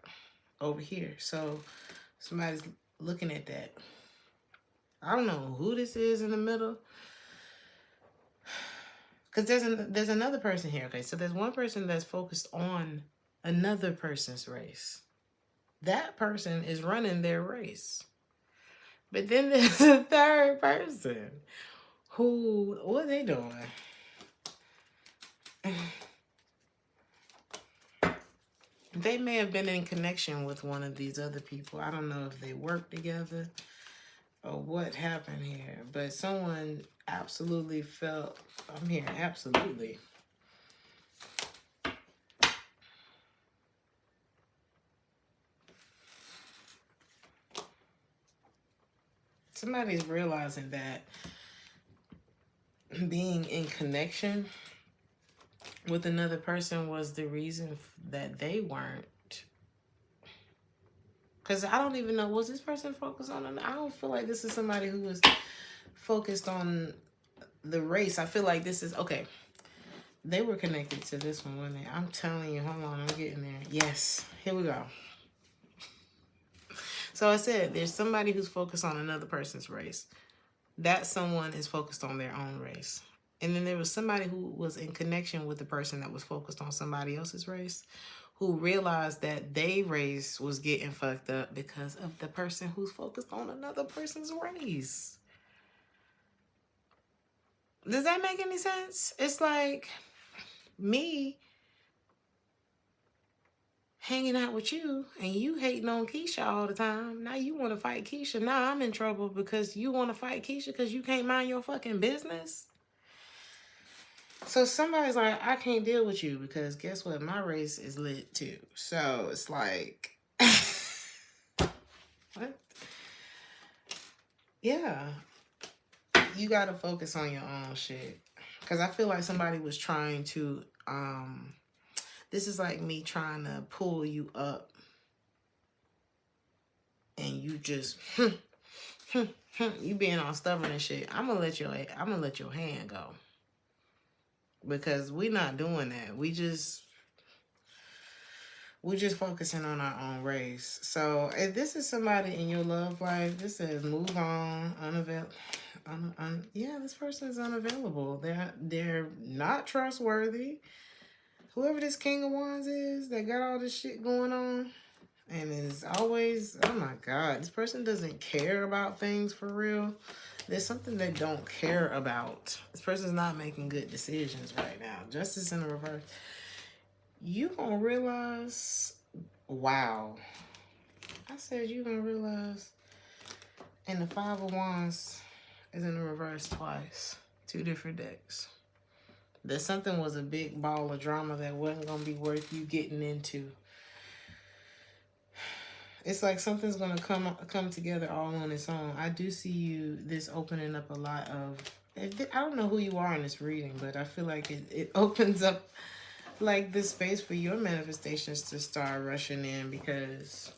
over here. So somebody's looking at that. I don't know who this is in the middle, because there's another person here. Okay, so there's one person that's focused on another person's race. That person is running their race. But then there's a third person who, what are they doing? They may have been in connection with one of these other people. I don't know if they work together or what happened here. But someone absolutely felt, I'm hearing absolutely. Somebody's realizing that being in connection with another person was the reason that they weren't. Because I don't even know, was this person focused on, I don't feel like this is somebody who was focused on the race. I feel like this is, okay, they were connected to this one, weren't they? I'm telling you, hold on, I'm getting there. Yes, here we go. So I said, there's somebody who's focused on another person's race. That someone is focused on their own race. And then there was somebody who was in connection with the person that was focused on somebody else's race, who realized that their race was getting fucked up because of the person who's focused on another person's race. Does that make any sense? It's like me hanging out with you and you hating on Keisha all the time. Now you want to fight Keisha. Now I'm in trouble because you want to fight Keisha because you can't mind your fucking business. So somebody's like, I can't deal with you because guess what? My race is lit too. So it's like, what? Yeah. You got to focus on your own shit. Because I feel like somebody was trying to, this is like me trying to pull you up. And you just, you being all stubborn and shit. I'm gonna let your hand go. Because we're not doing that. We're just focusing on our own race. So if this is somebody in your love life, this says move on, unavailable. Yeah, this person is unavailable. They're not trustworthy. Whoever this King of Wands is that got all this shit going on and is always, oh my God, this person doesn't care about things for real. There's something they don't care about. This person's not making good decisions right now. Justice in the reverse. You gonna realize, wow. I said you gonna realize, and the Five of Wands is in the reverse twice. 2 different decks. That something was a big ball of drama that wasn't gonna be worth you getting into. It's like something's gonna come together all on its own. I do see this opening up a lot of, I don't know who you are in this reading, but I feel like it opens up like the space for your manifestations to start rushing in, because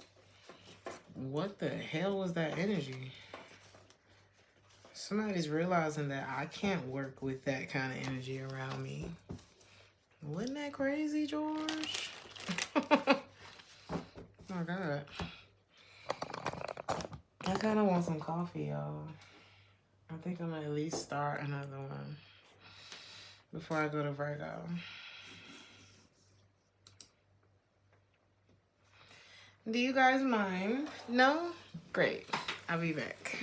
what the hell was that energy? Somebody's realizing that I can't work with that kind of energy around me. Wasn't that crazy, George? Oh my God. I kind of want some coffee, y'all. I think I'm gonna at least start another one before I go to Virgo. Do you guys mind? No? Great. I'll be back.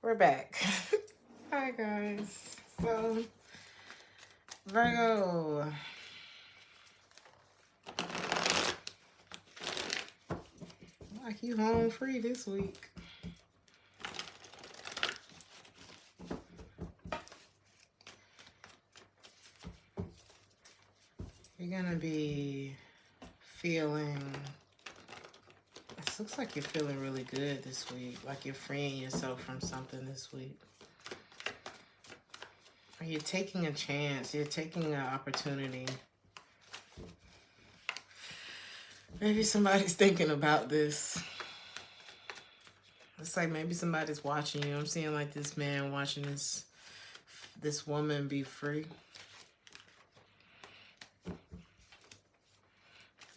We're back. Hi, guys. So, Virgo. Like you home free this week. You're gonna be feeling, it looks like you're feeling really good this week. Like you're freeing yourself from something this week. Or you're taking a chance. You're taking an opportunity. Maybe somebody's thinking about this. It's like maybe somebody's watching you. I'm seeing like this man watching this woman be free.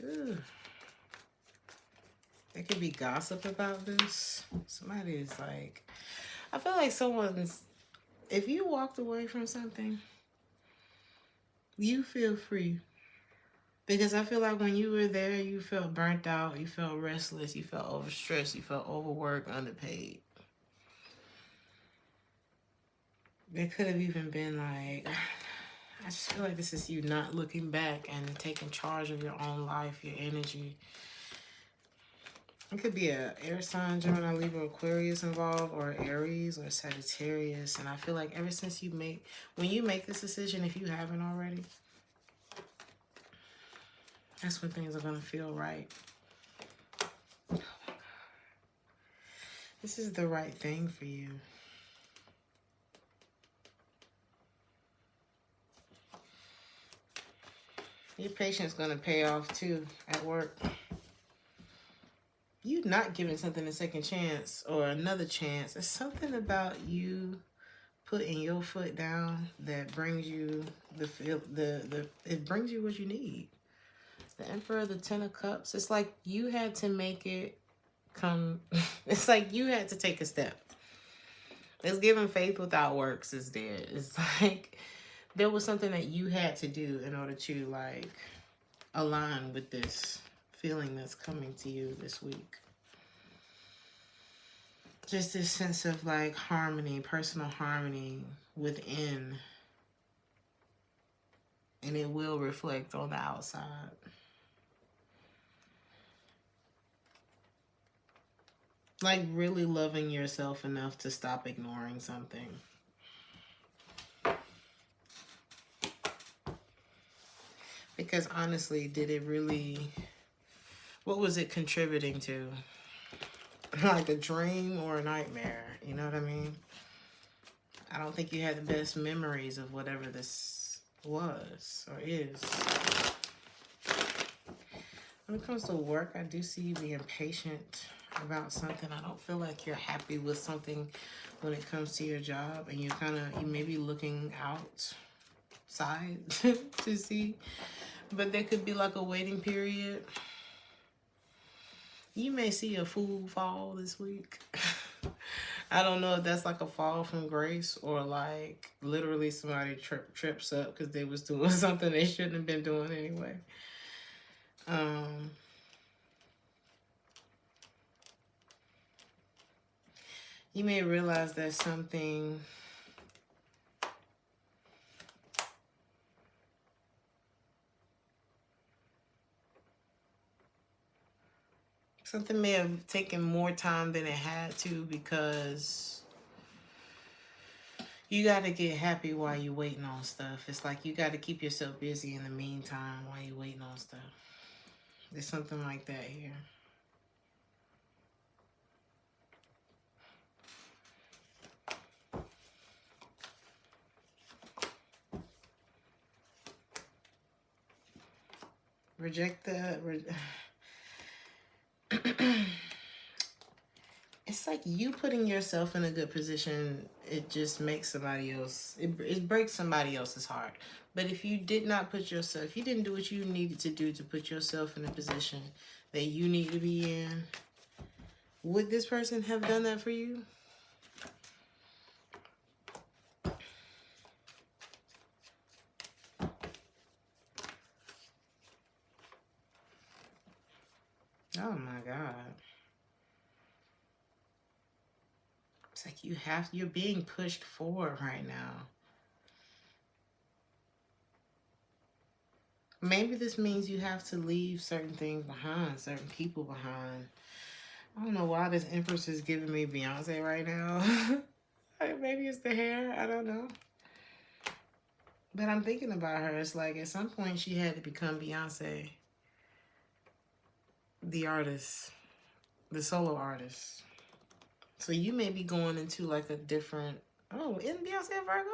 Ugh. There could be gossip about this. Somebody is like, I feel like someone's, if you walked away from something, you feel free. Because I feel like when you were there, you felt burnt out, you felt restless, you felt overstressed, you felt overworked, underpaid. There could have even been like, I just feel like this is you not looking back and taking charge of your own life, your energy. It could be a air sign, Gemini, Libra, Aquarius involved, or Aries or Sagittarius. And I feel like ever since when you make this decision, if you haven't already, that's when things are going to feel right. Oh my God. This is the right thing for you. Your patience is going to pay off too at work. You not giving something a second chance or another chance. It's something about you putting your foot down that brings you it brings you what you need. The Emperor, the Ten of Cups. It's like you had to make it come. It's like you had to take a step. It's giving faith without works is dead. It's like there was something that you had to do in order to like align with this feeling that's coming to you this week. Just this sense of like harmony, personal harmony within. And it will reflect on the outside. Like really loving yourself enough to stop ignoring something. Because honestly, did it really, what was it contributing to? Like a dream or a nightmare, you know what I mean? I don't think you had the best memories of whatever this was or is. When it comes to work, I do see you being patient about something. I don't feel like you're happy with something when it comes to your job, and you may be looking outside to see, but there could be like a waiting period. You may see a fool fall this week. I don't know if that's like a fall from grace or like literally somebody trips up because they was doing something they shouldn't have been doing anyway. You may realize there's something may have taken more time than it had to because you got to get happy while you're waiting on stuff. It's like you got to keep yourself busy in the meantime while you're waiting on stuff. There's something like that here. It's like you putting yourself in a good position, it just makes somebody else, it breaks somebody else's heart. But if you did not put yourself, if you didn't do what you needed to do to put yourself in a position that you need to be in, would this person have done that for you? Oh my God. It's like you're being pushed forward right now. Maybe this means you have to leave certain things behind, certain people behind. I don't know why this Empress is giving me Beyonce right now. Maybe it's the hair, I don't know. But I'm thinking about her. It's like at some point she had to become Beyonce. the artist, the solo artist. So you may be going into like a different, oh, isn't Beyonce a Virgo?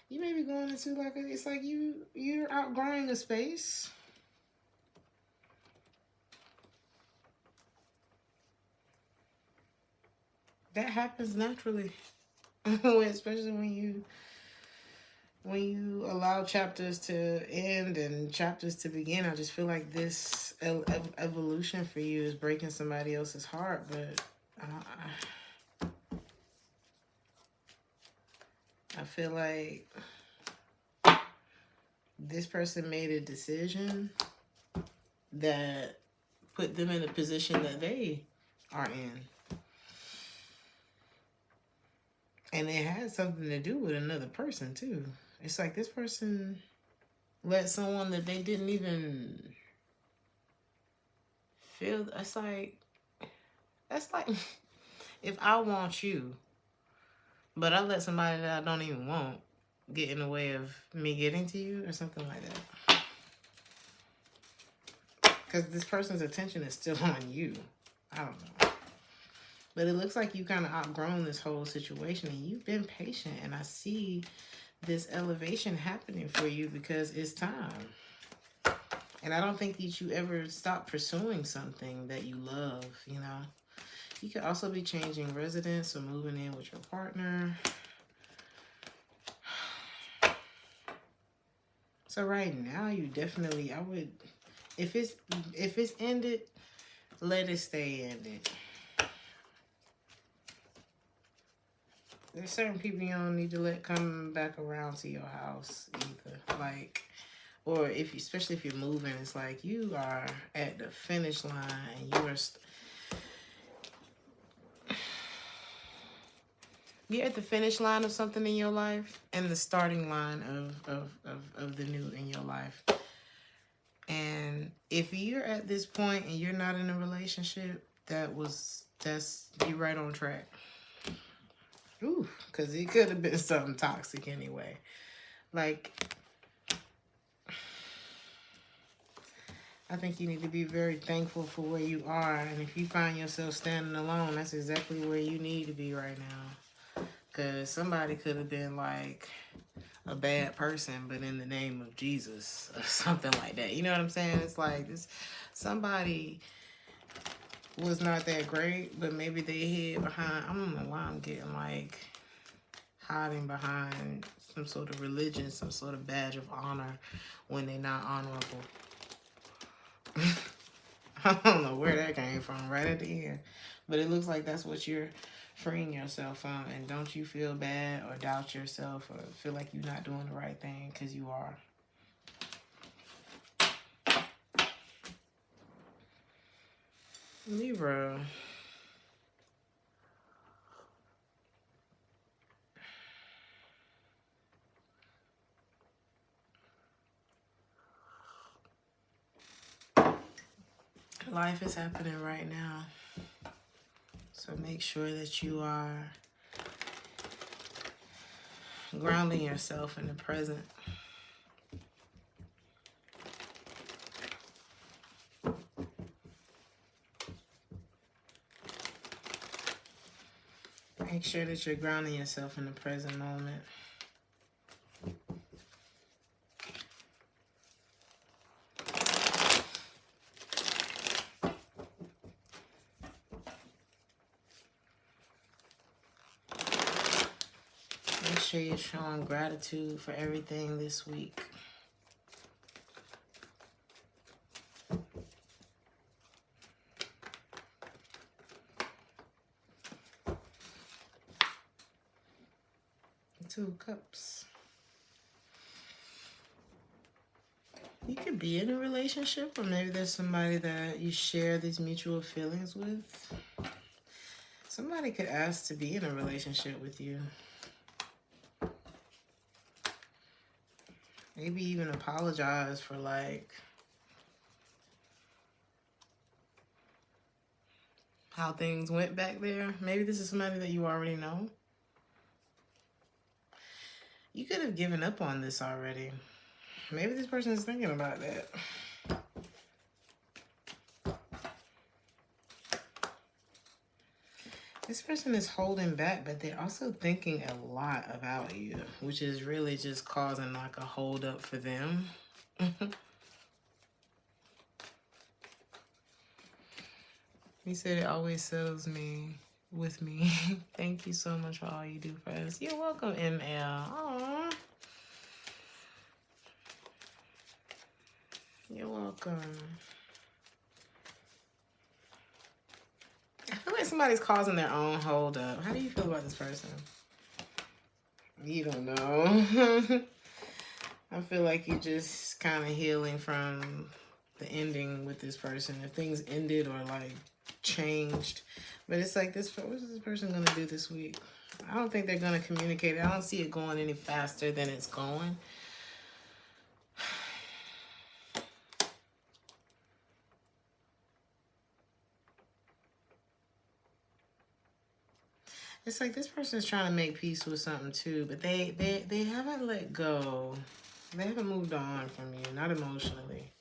You may be going into like it's like you're outgrowing a space. That happens naturally. Especially when you allow chapters to end and chapters to begin. I just feel like this evolution for you is breaking somebody else's heart, but I feel like this person made a decision that put them in a position that they are in. And it had something to do with another person, too. It's like this person let someone that they didn't even feel. That's like if I want you, but I let somebody that I don't even want get in the way of me getting to you or something like that. Because this person's attention is still on you. I don't know. But it looks like you kind of outgrown this whole situation and you've been patient. And I see this elevation happening for you because it's time. And I don't think that you ever stop pursuing something that you love, you know. You could also be changing residence or moving in with your partner. So right now, you definitely, I would, if it's ended, let it stay ended. There's certain people you don't need to let come back around to your house either. Like, or if you, especially if you're moving, it's like you are at the finish line and you're at the finish line of something in your life and the starting line of the new in your life. And if you're at this point and you're not in a relationship, that's you right on track. Ooh, because it could have been something toxic anyway. Like, I think you need to be very thankful for where you are. And if you find yourself standing alone, that's exactly where you need to be right now. Because somebody could have been like a bad person, but in the name of Jesus or something like that. You know what I'm saying? It's like this, somebody was not that great, but maybe they hid behind, I don't know why I'm getting like hiding behind some sort of religion, some sort of badge of honor when they're not honorable. I don't know where that came from right at the end, but it looks like that's what you're freeing yourself from. And don't you feel bad or doubt yourself or feel like you're not doing the right thing, because you are. Libra. Life is happening right now. So make sure that you are grounding yourself in the present. Make sure that you're grounding yourself in the present moment. Make sure you're showing gratitude for everything this week. Two of Cups. You could be in a relationship, or maybe there's somebody that you share these mutual feelings with. Somebody could ask to be in a relationship with you. Maybe even apologize for like how things went back there. Maybe this is somebody that you already know. You could have given up on this already. Maybe this person is thinking about that. This person is holding back, but they're also thinking a lot about you, which is really just causing like a hold up for them. He said it always settles me with me. Thank you so much for all you do for us. You're welcome, ML. Aww. You're welcome. I feel like somebody's causing their own hold up. How do you feel about this person? You don't know. I feel like you're just kind of healing from the ending with this person. If things ended or like changed. But it's like this, what is this person going to do this week? I don't think they're going to communicate. I don't see it going any faster than it's going. It's like this person's trying to make peace with something too, but they haven't let go. They haven't moved on from you, not emotionally.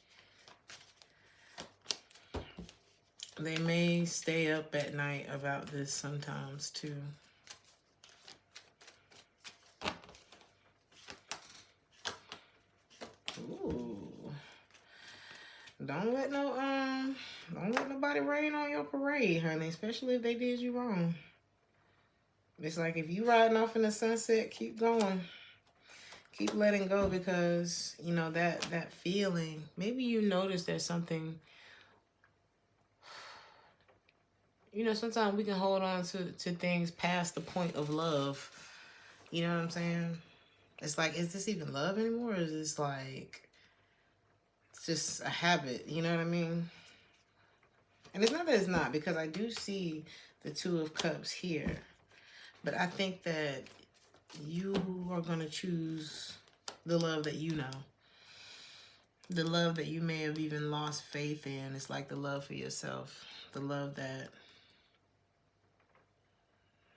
They may stay up at night about this sometimes too. Ooh. Don't let nobody rain on your parade, honey, especially if they did you wrong. It's like if you riding off in the sunset, keep going. Keep letting go, because, you know, that feeling, maybe you notice there's something, you know, sometimes we can hold on to things past the point of love. You know what I'm saying? It's like, is this even love anymore? Or is this like, it's just a habit, you know what I mean? And it's not that it's not, because I do see the Two of Cups here. But I think that you are going to choose the love that you know. The love that you may have even lost faith in. It's like the love for yourself. The love that,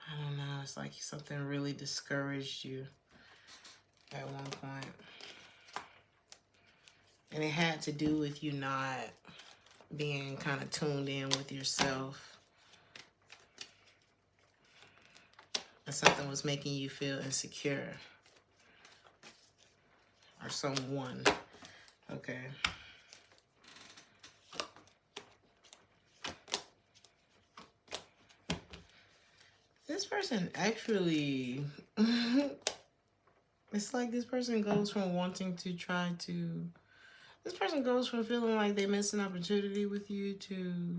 I don't know, it's like something really discouraged you at one point. And it had to do with you not being kind of tuned in with yourself. And something was making you feel insecure. Or someone. Okay. This person actually... it's like this person goes from wanting to try to... This person goes from feeling like they missed an opportunity with you to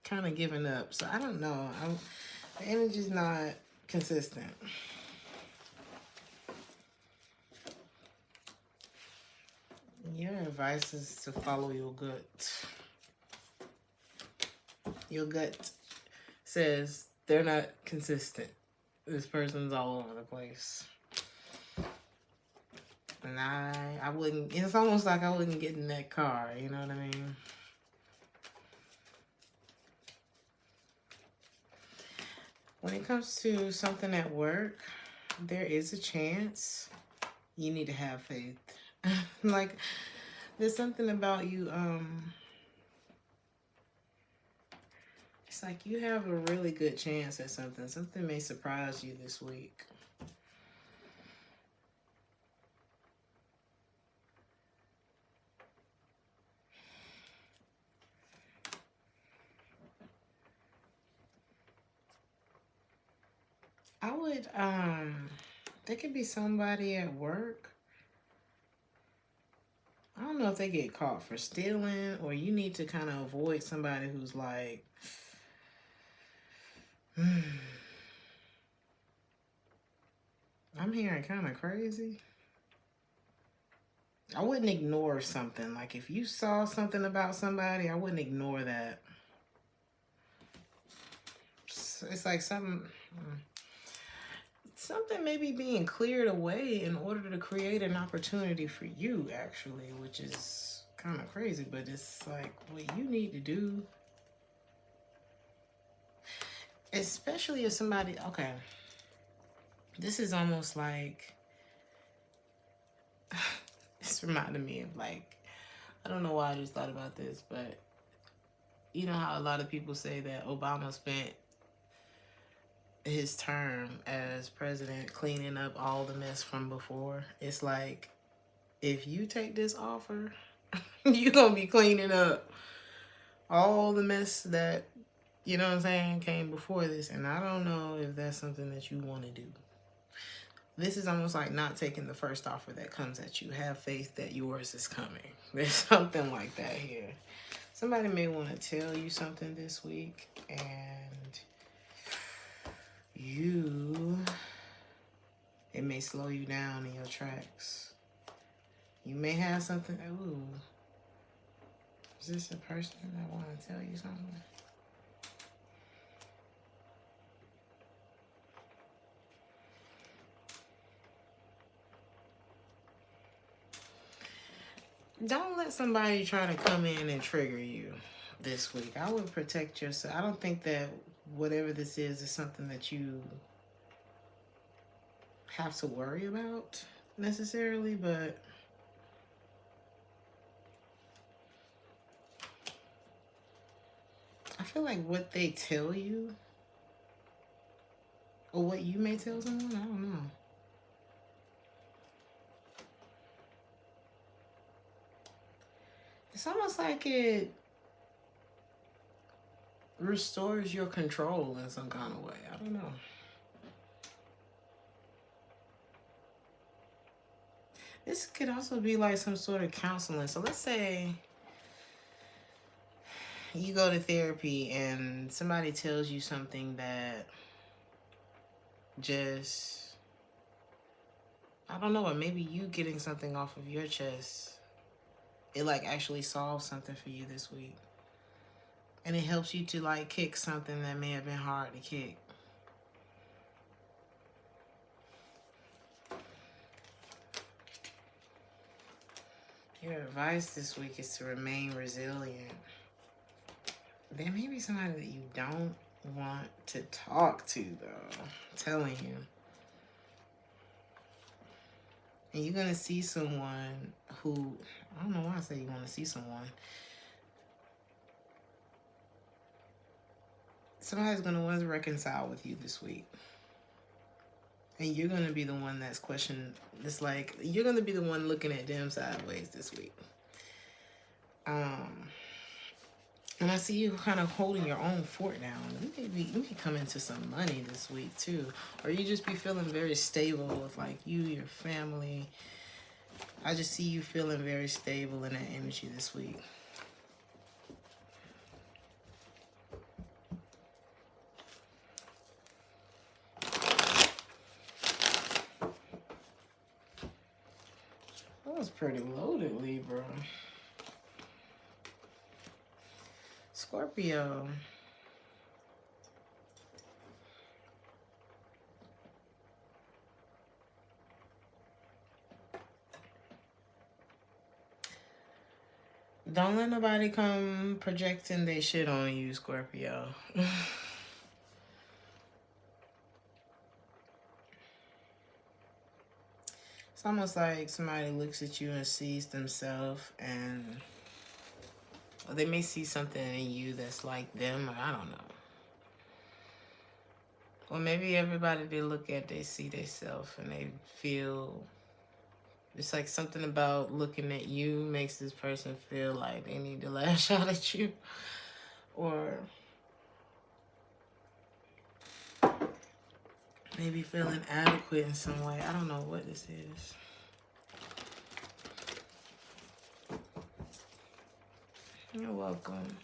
kind of giving up. So I don't know. The energy's not consistent. Your advice is to follow your gut. Your gut says they're not consistent. This person's all over the place. And I wouldn't, it's almost like I wouldn't get in that car, you know what I mean? When it comes to something at work, there is a chance. You need to have faith. Like, there's something about you, it's like you have a really good chance at something. Something may surprise you this week. I would, there could be somebody at work. I don't know if they get caught for stealing, or you need to kind of avoid somebody who's like, I'm hearing kind of crazy. I wouldn't ignore something. Like if you saw something about somebody, I wouldn't ignore that. It's like something maybe being cleared away in order to create an opportunity for you, actually, which is kind of crazy, but it's like what you need to do. Especially if somebody, okay, this is almost like, it's reminding me of like, I don't know why I just thought about this, but you know how a lot of people say that Obama spent his term as president, cleaning up all the mess from before. It's like, if you take this offer, you're going to be cleaning up all the mess that, you know what I'm saying, came before this. And I don't know if that's something that you want to do. This is almost like not taking the first offer that comes at you. Have faith that yours is coming. There's something like that here. Somebody may want to tell you something this week, and it may slow you down in your tracks. You may have something, ooh, is this a person that want to tell you something? Don't let somebody try to come in and trigger you this week. I would protect yourself. I don't think that whatever this is something that you have to worry about necessarily, but I feel like what they tell you, or what you may tell someone, I don't know. It's almost like it restores your control in some kind of way. I don't know. This could also be like some sort of counseling. So let's say you go to therapy and somebody tells you something that just, I don't know, or maybe you getting something off of your chest, it like actually solves something for you this week. And it helps you to like kick something that may have been hard to kick. Your advice this week is to remain resilient. There may be somebody that you don't want to talk to, though. I'm telling you. And you're going to see someone who, I don't know why I say you want to see someone. Somebody's going to want to reconcile with you this week. And you're going to be the one that's questioning. It's like, you're going to be the one looking at them sideways this week. And I see you kind of holding your own fort down. You may come into some money this week too. Or you just be feeling very stable with like you, your family. I just see you feeling very stable in that energy this week. That was pretty loaded, Libra. Scorpio. Don't let nobody come projecting their shit on you, Scorpio. It's almost like somebody looks at you and sees themselves, and they may see something in you that's like them, or I don't know. Or maybe everybody they look at, they see themselves and they feel, it's like something about looking at you makes this person feel like they need to lash out at you. Or maybe feeling inadequate in some way. I don't know what this is. You're welcome.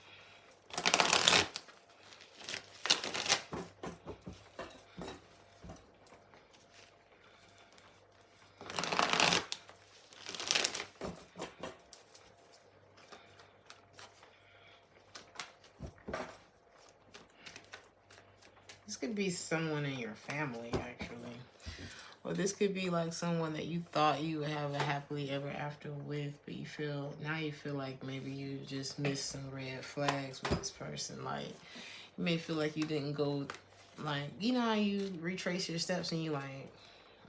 This could be someone in your family, actually. Or this could be like someone that you thought you would have a happily ever after with, but you feel like maybe you just missed some red flags with this person. Like, you may feel like you didn't go, like, you know how you retrace your steps and you like,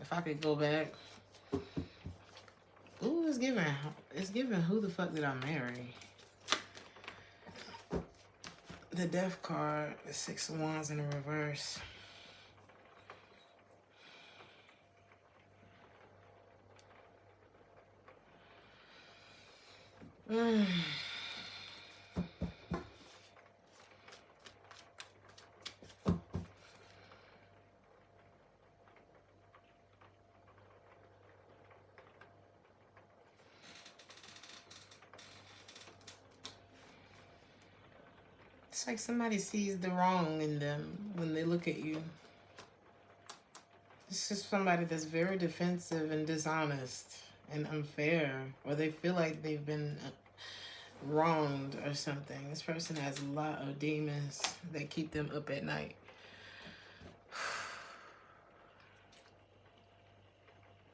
if I could go back. Ooh, it's giving who the fuck did I marry? The death card, the 6 of Wands in the reverse. Mm. It's like somebody sees the wrong in them when they look at you. It's just somebody that's very defensive and dishonest and unfair, or they feel like they've been wronged or something. This person has a lot of demons that keep them up at night.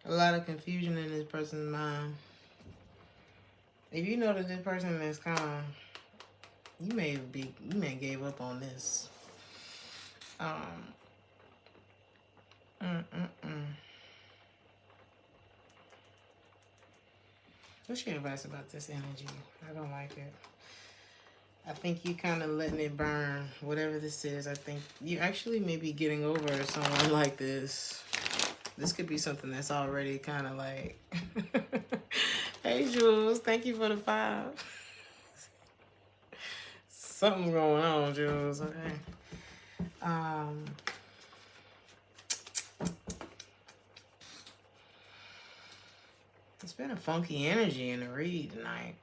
A lot of confusion in this person's mind. If you know that this person is kind of, you may gave up on this. What's your advice about this energy? I don't like it. I think you kind of letting it burn, whatever this is. I think you actually may be getting over someone like this. This could be something that's already kind of like, hey, Jules, thank you for the 5. Something's going on, Jules. Okay. It's been a funky energy in the read tonight.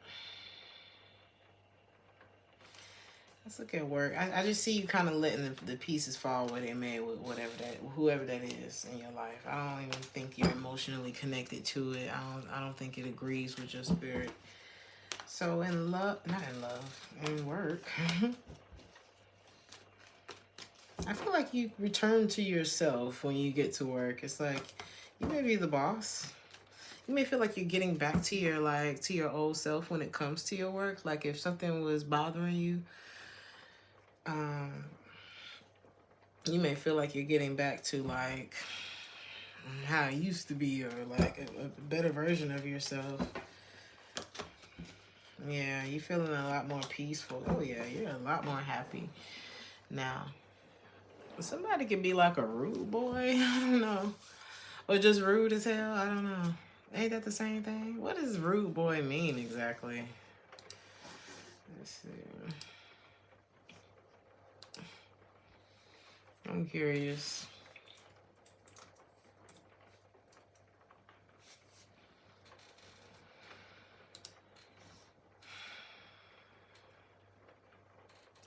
Let's look at work. I just see you kind of letting the pieces fall where they may with whoever that is in your life. I don't even think you're emotionally connected to it. I don't think it agrees with your spirit. So in love, not in love, in work, I feel like you return to yourself when you get to work. It's like you may be the boss. You may feel like you're getting back to your old self when it comes to your work. Like if something was bothering you, you may feel like you're getting back to like how it used to be, or like a better version of yourself. Yeah, you're feeling a lot more peaceful. Oh yeah, you're a lot more happy now. Somebody could be like a rude boy. I don't know. Or just rude as hell. I don't know. Ain't that the same thing? What does rude boy mean exactly? Let's see. I'm curious.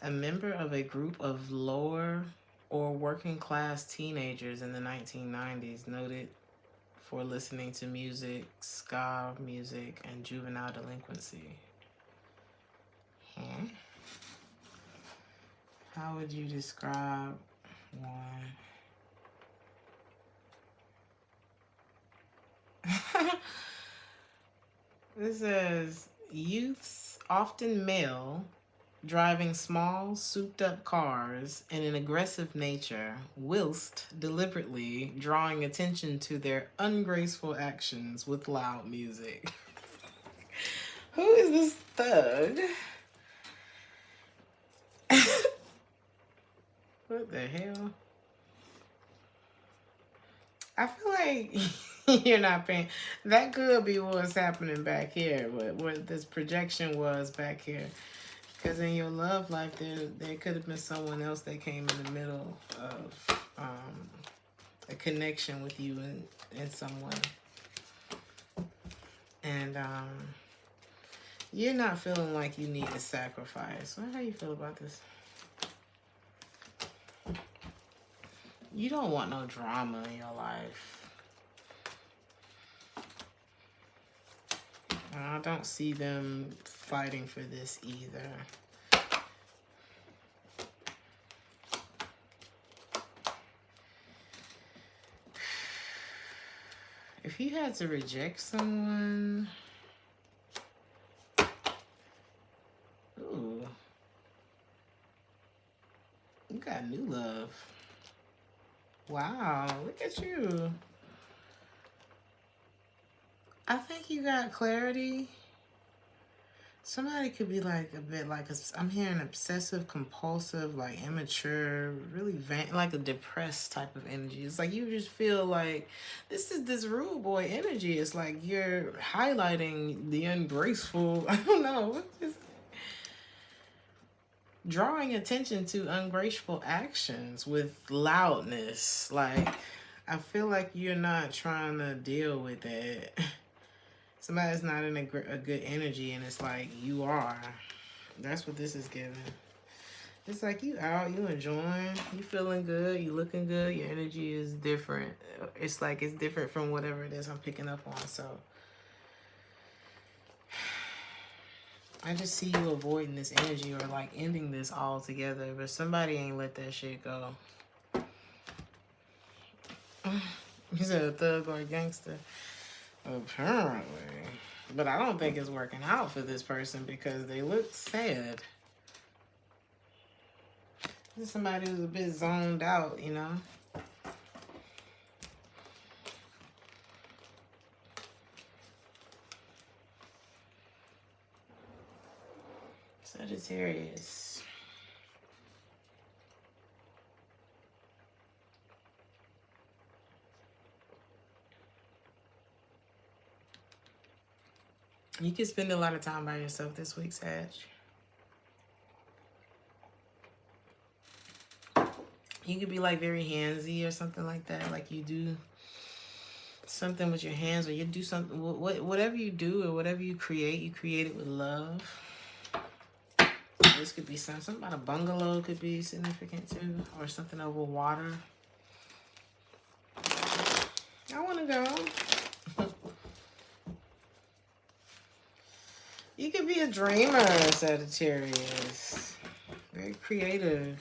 A member of a group of lower or working class teenagers in the 1990s, noted for listening to music, ska music, and juvenile delinquency. How would you describe one? This says, youths, often male, driving small, souped-up cars in an aggressive nature, whilst deliberately drawing attention to their ungraceful actions with loud music. Who is this thug? What the hell? I feel like you're not paying. That could be what's happening back here, what this projection was back here. Because in your love life, there could have been someone else that came in the middle of a connection with you in some way. And you're not feeling like you need a sacrifice. How do you feel about this? You don't want no drama in your life. I don't see them fighting for this either. If you had to reject someone... Ooh. You got new love. Wow, look at you. I think you got clarity. Somebody could be like a bit like I'm hearing obsessive, compulsive, like immature, really like a depressed type of energy. It's like you just feel like this is this rude boy energy. It's like you're highlighting the ungraceful. I don't know. Just drawing attention to ungraceful actions with loudness. Like I feel like you're not trying to deal with that. Somebody's not in a good energy, and it's like you are. That's what this is giving. It's like you out, you enjoying, you feeling good, you looking good. Your energy is different. It's like it's different from whatever it is I'm picking up on. So I just see you avoiding this energy or like ending this altogether. But somebody ain't let that shit go. You said a thug or a gangster. Apparently. But I don't think it's working out for this person because they look sad. This is somebody who's a bit zoned out, you know? Sagittarius. You can spend a lot of time by yourself this week, Sag. You could be like very handsy or something like that. Like you do something with your hands, or you do something, whatever you do or whatever you create it with love. This could be something about a bungalow could be significant too, or something over water. I want to go. You could be a dreamer, Sagittarius. Very creative.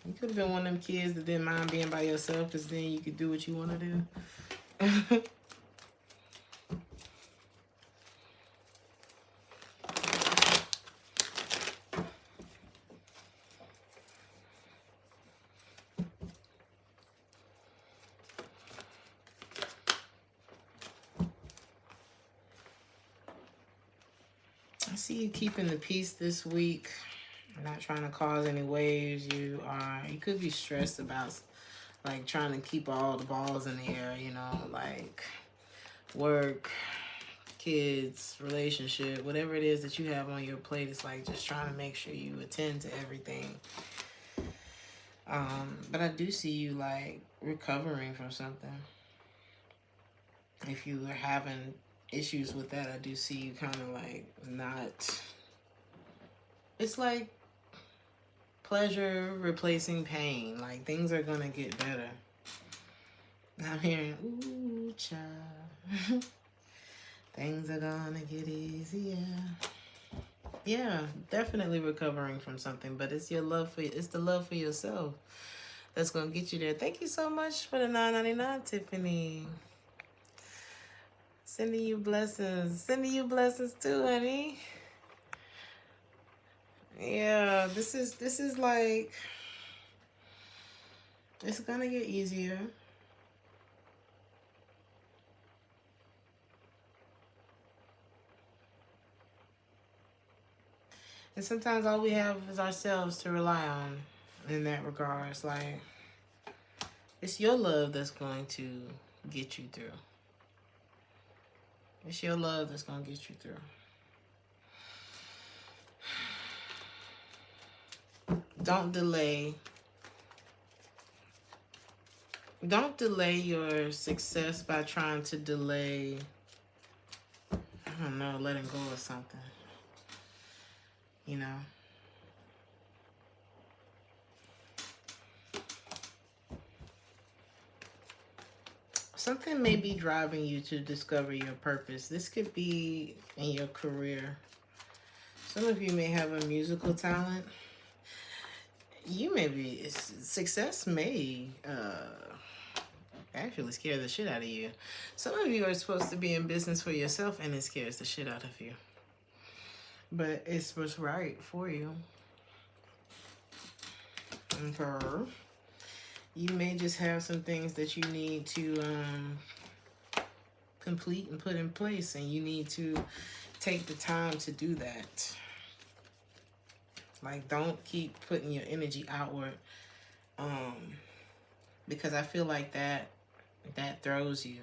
You could have been one of them kids that didn't mind being by yourself because then you could do what you want to do. I see you keeping the peace this week. Not trying to cause any waves. You could be stressed about like trying to keep all the balls in the air, you know, like work, kids, relationship, whatever it is that you have on your plate. It's like just trying to make sure you attend to everything. But I do see you like recovering from something. If you are having issues with that, I do see you kind of like not. It's like pleasure replacing pain. Like things are gonna get better. I'm hearing, ooh, child. Things are gonna get easier. Yeah, definitely recovering from something, but it's your love for it's the love for yourself that's gonna get you there. Thank you so much for the $9.99, Tiffany. Sending you blessings. Sending you blessings too, honey. Yeah, this is like, it's gonna get easier. And sometimes all we have is ourselves to rely on in that regards. Like, it's your love that's going to get you through. It's your love that's going to get you through. Don't delay. Don't delay your success by trying to delay, I don't know, letting go of something. You know? Something may be driving you to discover your purpose. This could be in your career. Some of you may have a musical talent. You may be, success may actually scare the shit out of you. Some of you are supposed to be in business for yourself and it scares the shit out of you. But it's what's right for you. Okay. You may just have some things that you need to complete and put in place, and you need to take the time to do that. Like, don't keep putting your energy outward. Because I feel like that throws you.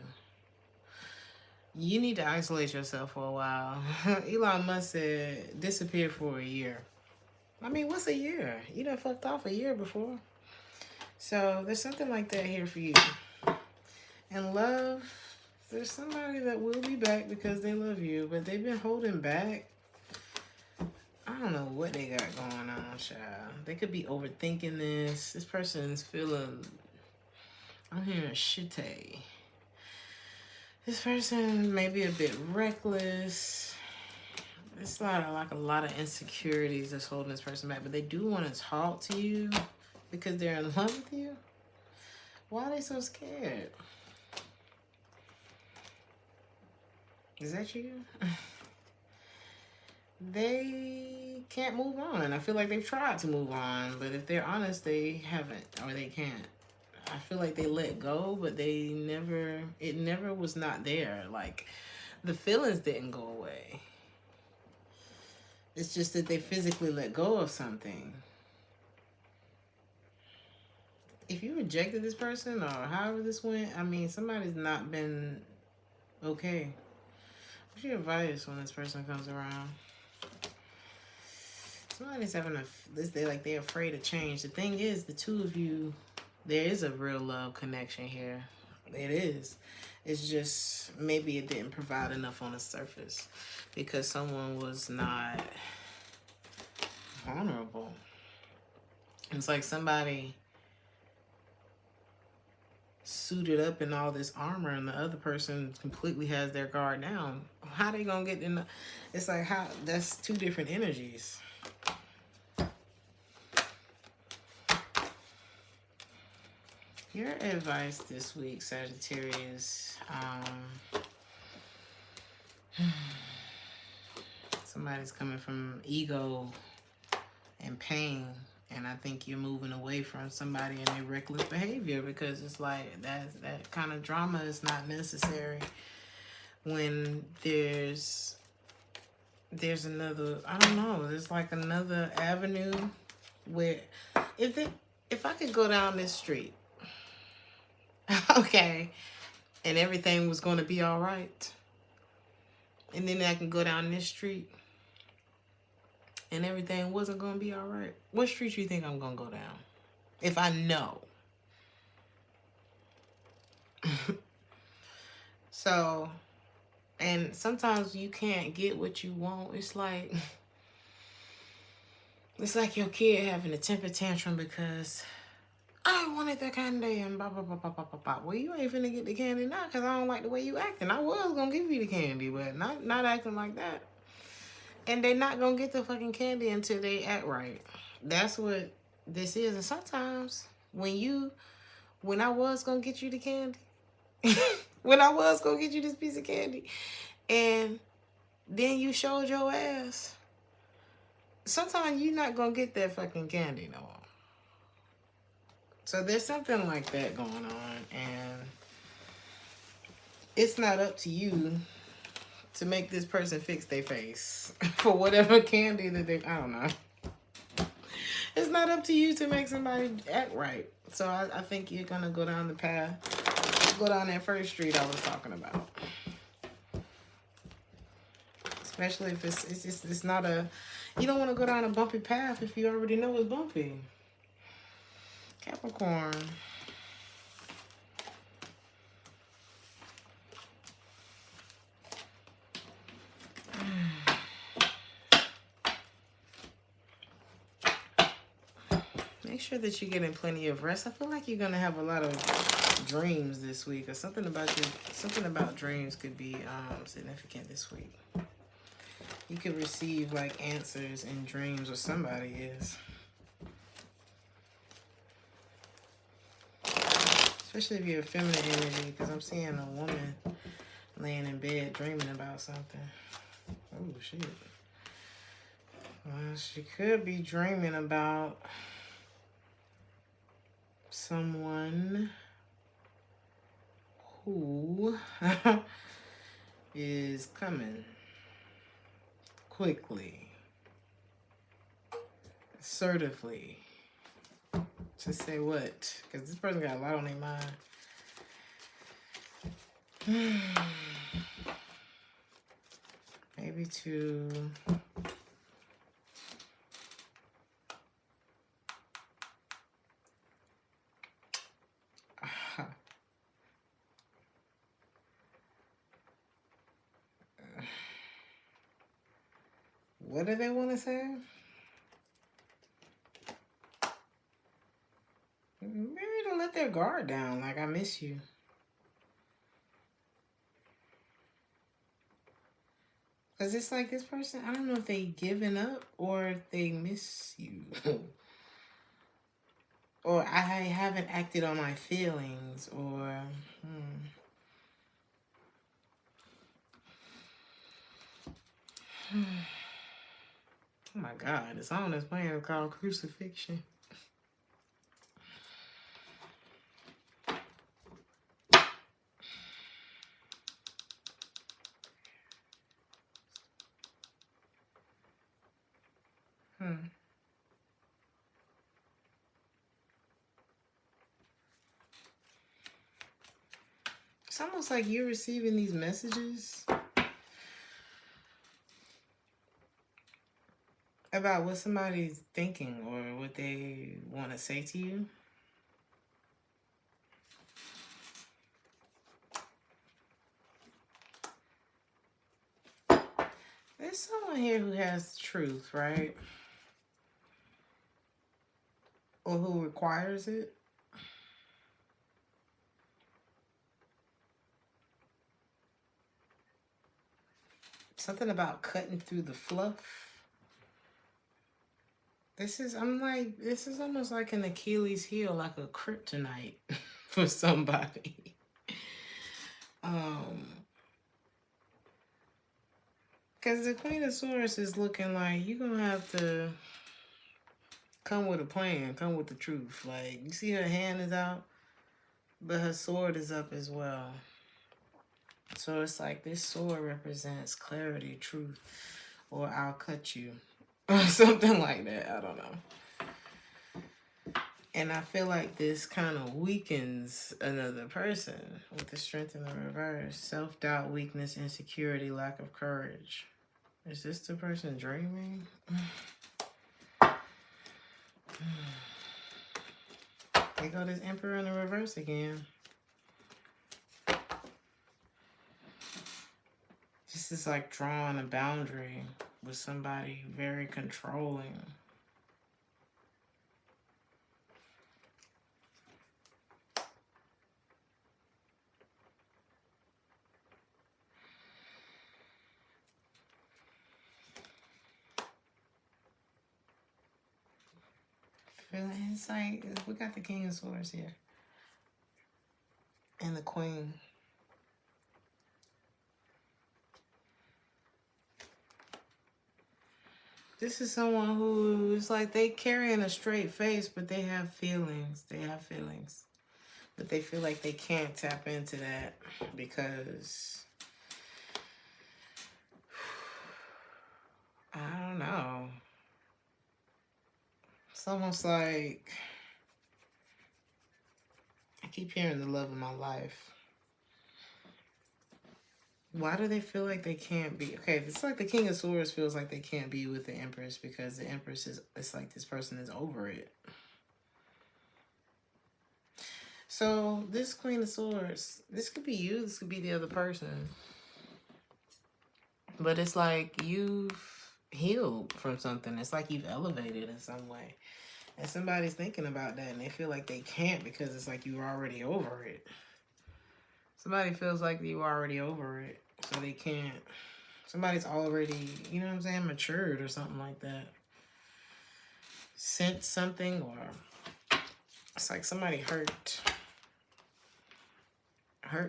You need to isolate yourself for a while. Elon Musk said disappear for a year. I mean, what's a year? You done fucked off a year before. So there's something like that here for you. And love, there's somebody that will be back because they love you, but they've been holding back. I don't know what they got going on, child. They could be overthinking this. This person's feeling, I'm hearing shitty. This person may be a bit reckless. It's like a lot of insecurities that's holding this person back, but they do want to talk to you because they're in love with you. Why are they so scared? Is that you? They can't move on. I feel like they've tried to move on, but if they're honest, they haven't, or they can't. I feel like they let go, but it never was not there. Like, the feelings didn't go away. It's just that they physically let go of something. If you rejected this person or however this went, I mean, somebody's not been okay. What's your advice when this person comes around? Somebody's having they're afraid of change. The thing is, the two of you, there is a real love connection here. It is. It's just maybe it didn't provide enough on the surface because someone was not vulnerable. It's like somebody suited up in all this armor and the other person completely has their guard down. How they gonna get in the... It's like, how... That's two different energies. Your advice this week, Sagittarius. Somebody's coming from ego and pain, and I think you're moving away from somebody and their reckless behavior because it's like that kind of drama is not necessary when there's another, I don't know, there's like another avenue where if I could go down this street, okay, and everything was going to be all right, and then I can go down this street and everything wasn't going to be all right, what street do you think I'm going to go down if I know? So, and sometimes you can't get what you want. It's like your kid having a temper tantrum because I wanted that candy and blah, blah, blah, blah, blah, blah, blah. Well, you ain't finna get the candy now because I don't like the way you acting. I was going to give you the candy, but not acting like that. And they not going to get the fucking candy until they act right. That's what this is. And sometimes when I was going to get you the candy, when I was going to get you this piece of candy, and then you showed your ass, sometimes you're not going to get that fucking candy no more. So there's something like that going on, and it's not up to you to make this person fix their face for whatever candy that they, I don't know. It's not up to you to make somebody act right. So I think you're going to go down the path, go down that first street I was talking about. Especially if it's not a, you don't want to go down a bumpy path if you already know it's bumpy. Capricorn. Make sure that you're getting plenty of rest. I feel like you're gonna have a lot of dreams this week, or something about dreams could be significant this week. You could receive like answers in dreams, or somebody is. Especially if you're a feminine energy, because I'm seeing a woman laying in bed dreaming about something. Oh, shit. Well, she could be dreaming about someone who is coming quickly. assertively. To say what? Because this person got a lot on their mind. Maybe to... What do they want to say? Maybe to let their guard down, like, I miss you. Because it's like this person, I don't know if they giving up or if they miss you. Or I haven't acted on my feelings, or... Oh my God, the song that's playing is called Crucifixion. It's almost like you're receiving these messages about what somebody's thinking or what they want to say to you. There's someone here who has truth, right? Or who requires it. Something about cutting through the fluff. This is almost like an Achilles heel, like a kryptonite for somebody. Because the Queen of Swords is looking like you're going to have to come with a plan, come with the truth. Like, you see her hand is out, but her sword is up as well. So it's like this sword represents clarity, truth, or I'll cut you, or something like that. I don't know. And I feel like this kind of weakens another person with the Strength in the reverse. Self-doubt, weakness, insecurity, lack of courage. Is this the person dreaming? There go this Emperor in the reverse again. This is like drawing a boundary with somebody very controlling. It's like, we got the King of Swords here. And the Queen. This is someone who is like, they carrying a straight face, but they have feelings. They have feelings. But they feel like they can't tap into that because... I don't know. It's almost like... I keep hearing the love of my life. Why do they feel like they can't be? Okay, it's like the King of Swords feels like they can't be with the Empress because the Empress is, it's like this person is over it. So this Queen of Swords, this could be you, this could be the other person. But it's like you've healed from something. It's like you've elevated in some way. And somebody's thinking about that and they feel like they can't because it's like you're already over it. Somebody feels like you're already over it, so they can't. Somebody's already, you know what I'm saying, matured or something like that. Sent something, or it's like somebody hurt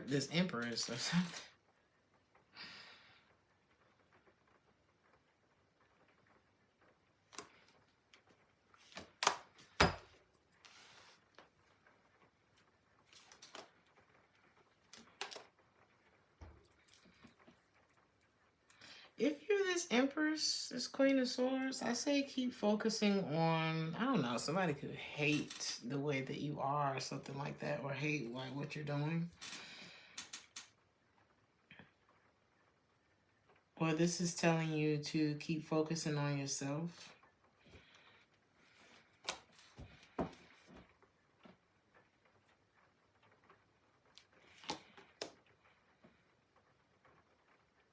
this Empress or something. If you're this Empress, this Queen of Swords, I say keep focusing on, I don't know, somebody could hate the way that you are or something like that, or hate like what you're doing. Or this is telling you to keep focusing on yourself.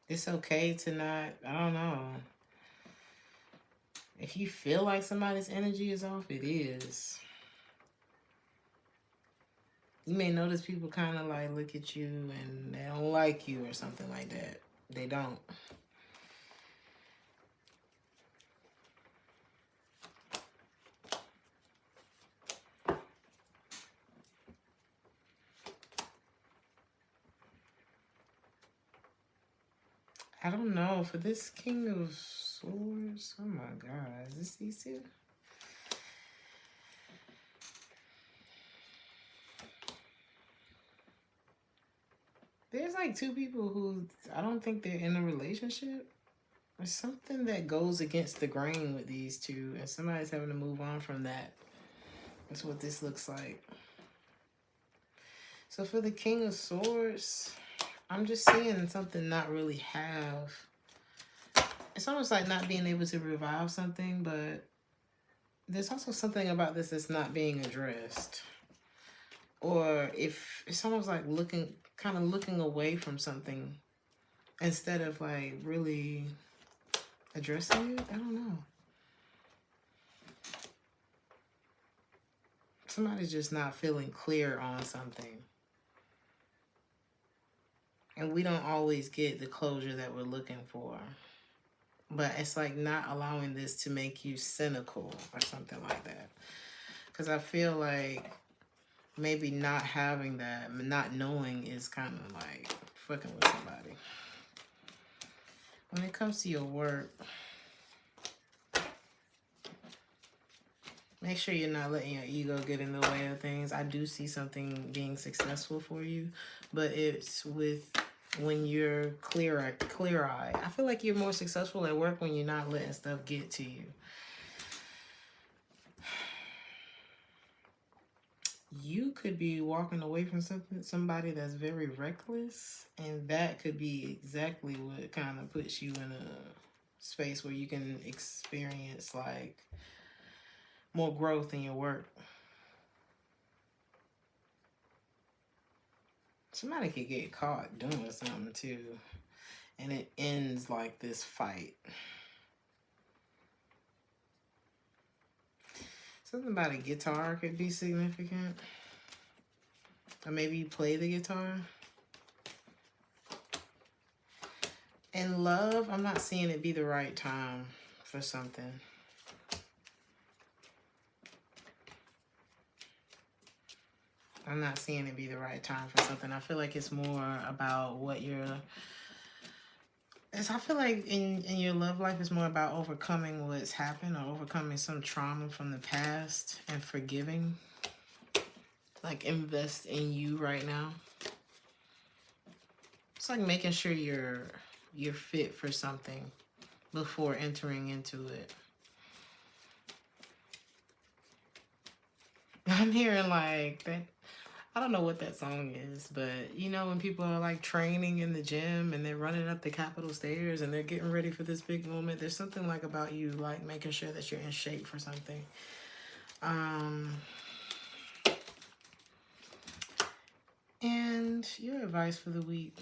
It's okay to not, I don't know. If you feel like somebody's energy is off, it is. You may notice people kind of like look at you and they don't like you or something like that. They don't. I don't know. For this King of Swords, oh my God, is this these two? There's like two people who I don't think they're in a relationship. There's something that goes against the grain with these two, and somebody's having to move on from that. That's what this looks like. So for the King of Swords, I'm just seeing something not really have. It's almost like not being able to revive something, but there's also something about this that's not being addressed. Or if it's almost like kind of looking away from something instead of like really addressing it. I don't know. Somebody's just not feeling clear on something. And we don't always get the closure that we're looking for. But it's like not allowing this to make you cynical or something like that. Because I feel like maybe not having that, not knowing is kind of like fucking with somebody. When it comes to your work, make sure you're not letting your ego get in the way of things. I do see something being successful for you, but it's with when you're clear-eyed. I feel like you're more successful at work when you're not letting stuff get to you. You could be walking away from somebody that's very reckless, and that could be exactly what kind of puts you in a space where you can experience like more growth in your work. Somebody could get caught doing something too, and it ends like this fight. Something about a guitar could be significant. Or maybe you play the guitar. In love, I'm not seeing it be the right time for something. I'm not seeing it be the right time for something. I feel like it's more about what you're... I feel like in your love life, it's more about overcoming what's happened or overcoming some trauma from the past and forgiving. Like invest in you right now. It's like making sure you're fit for something before entering into it. I'm hearing like that. I don't know what that song is, but you know when people are like training in the gym and they're running up the Capitol stairs and they're getting ready for this big moment, there's something like about you like making sure that you're in shape for something. And your advice for the week.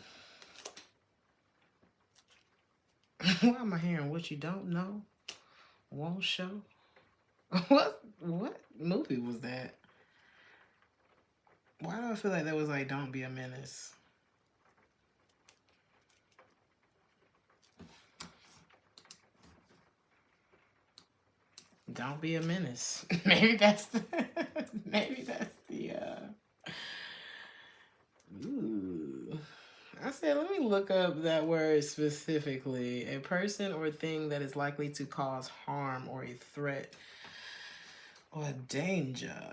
Why am I hearing what you don't know won't show? What movie was that? Why do I feel like that was like don't be a menace? Don't be a menace. Maybe that's the ooh. I said, let me look up that word specifically. A person or thing that is likely to cause harm or a threat or danger.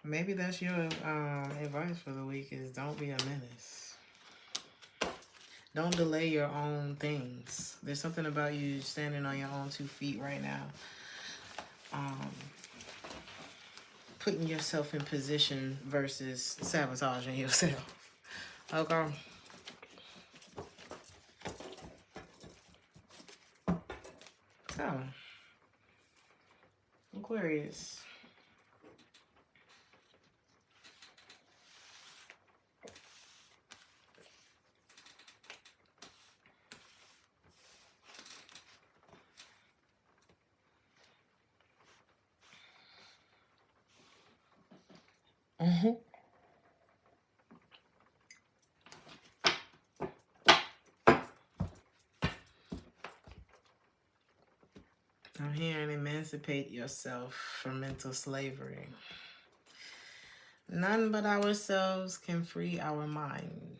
Maybe that's your advice for the week is don't be a menace. Don't delay your own things. There's something about you standing on your own 2 feet right now. Putting yourself in position versus sabotaging yourself. Okay. So, Aquarius. I'm hearing emancipate yourself from mental slavery. None but ourselves can free our mind.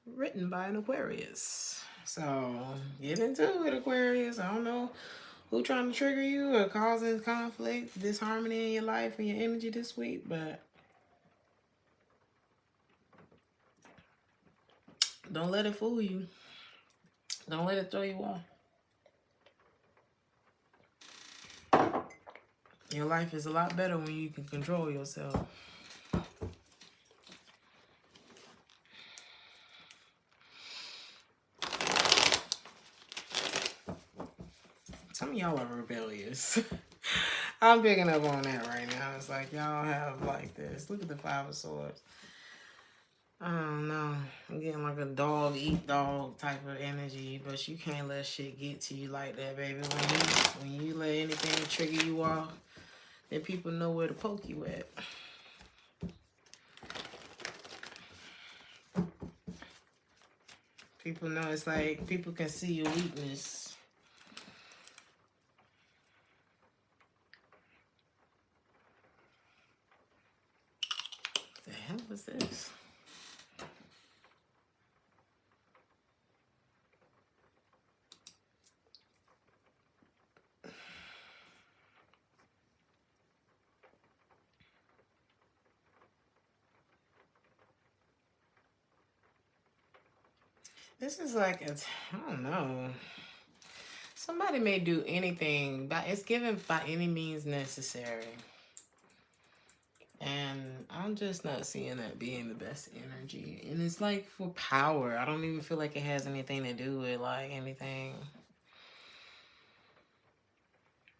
Written by an Aquarius. So get into it, Aquarius. I don't know who trying to trigger you or causing conflict, disharmony in your life and your energy this week, but don't let it fool you. Don't let it throw you off. Your life is a lot better when you can control yourself. Some of y'all are rebellious. I'm picking up on that right now. It's like y'all have like this. Look at the 5 of Swords. I don't know. I'm getting like a dog eat dog type of energy, but you can't let shit get to you like that, baby. When you let anything trigger you off, then people know where to poke you at. People know, it's like people can see your weakness. The hell is this? This is like, I don't know. Somebody may do anything, but it's given by any means necessary. And I'm just not seeing that being the best energy. And it's like for power. I don't even feel like it has anything to do with like anything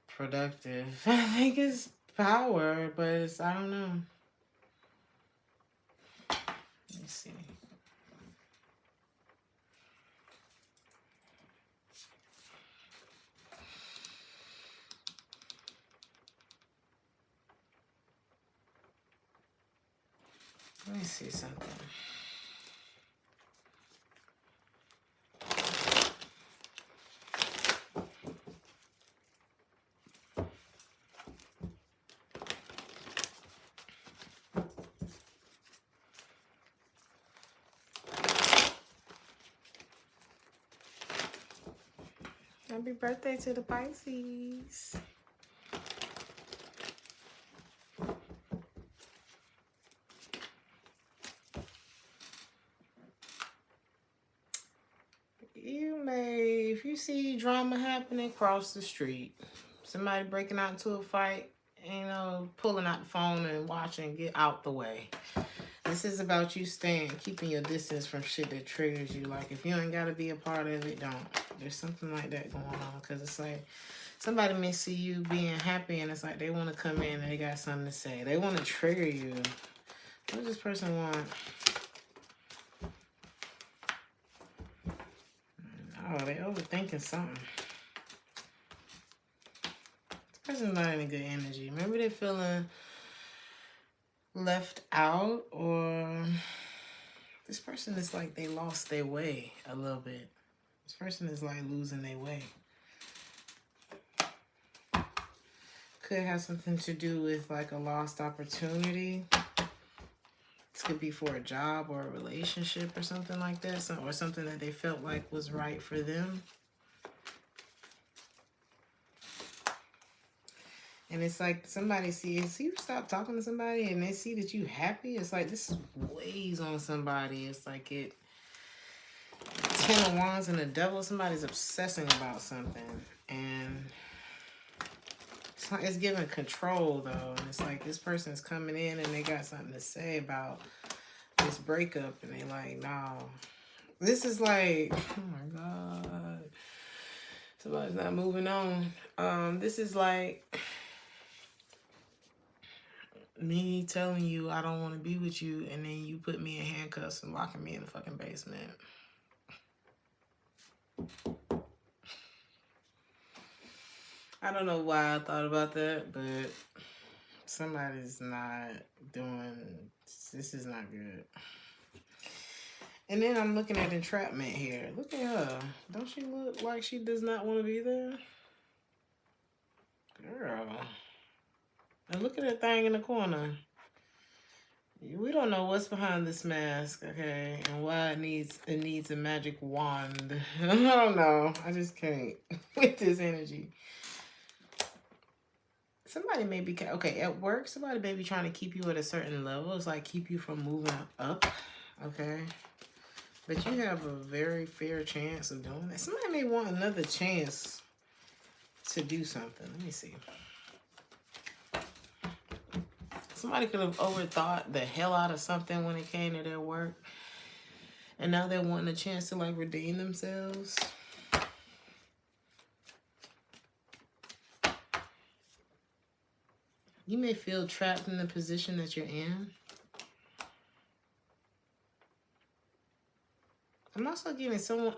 productive. I think it's power, but it's, I don't know. Let me see. Let me see something. Happy birthday to the Pisces. You may, if you see drama happening, cross the street. Somebody breaking out into a fight, you know, pulling out the phone and watching, get out the way. This is about you keeping your distance from shit that triggers you. Like, if you ain't got to be a part of it, don't. There's something like that going on. Because it's like, somebody may see you being happy, and it's like they want to come in and they got something to say. They want to trigger you. What does this person want? Oh, they overthinking something. This person's not in a good energy. Maybe they're feeling left out, or this person is like they lost their way a little bit. This person is like losing their way. Could have something to do with like a lost opportunity. This could be for a job or a relationship or something like that, or something that they felt like was right for them. And it's like somebody sees you stop talking to somebody and they see that you happy. It's like this weighs on somebody. It's like Ten of Wands and the Devil. Somebody's obsessing about something. And it's giving control, though. And it's like this person's coming in and they got something to say about this breakup. And they like, no. This is like, oh my God. Somebody's not moving on. This is like me telling you I don't want to be with you, and then you put me in handcuffs and locking me in the fucking basement. I don't know why I thought about that, but somebody's not doing, this is not good. And then I'm looking at entrapment here. Look at her. Don't she look like she does not want to be there? Girl. And look at that thing in the corner. We don't know what's behind this mask, okay? And why it needs a magic wand. I don't know. I just can't with this energy. Somebody may be, okay, at work, somebody may be trying to keep you at a certain level. It's like keep you from moving up, okay? But you have a very fair chance of doing that. Somebody may want another chance to do something. Let me see. Somebody could have overthought the hell out of something when it came to their work. And now they're wanting a chance to like redeem themselves. You may feel trapped in the position that you're in. I'm also getting someone,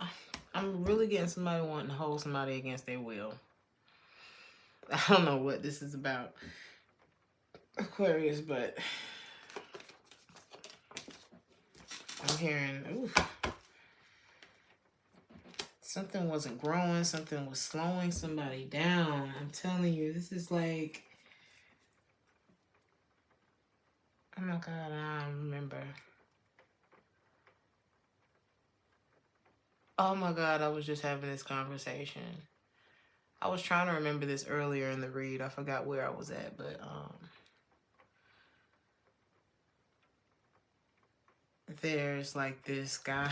I'm really getting somebody wanting to hold somebody against their will. I don't know what this is about, Aquarius, but I'm hearing, ooh, something wasn't growing, something was slowing somebody down. I'm telling you, this is like, oh my God, I remember. Oh my God, I was just having this conversation. I was trying to remember this earlier in the read. I forgot where I was at, but there's like this guy.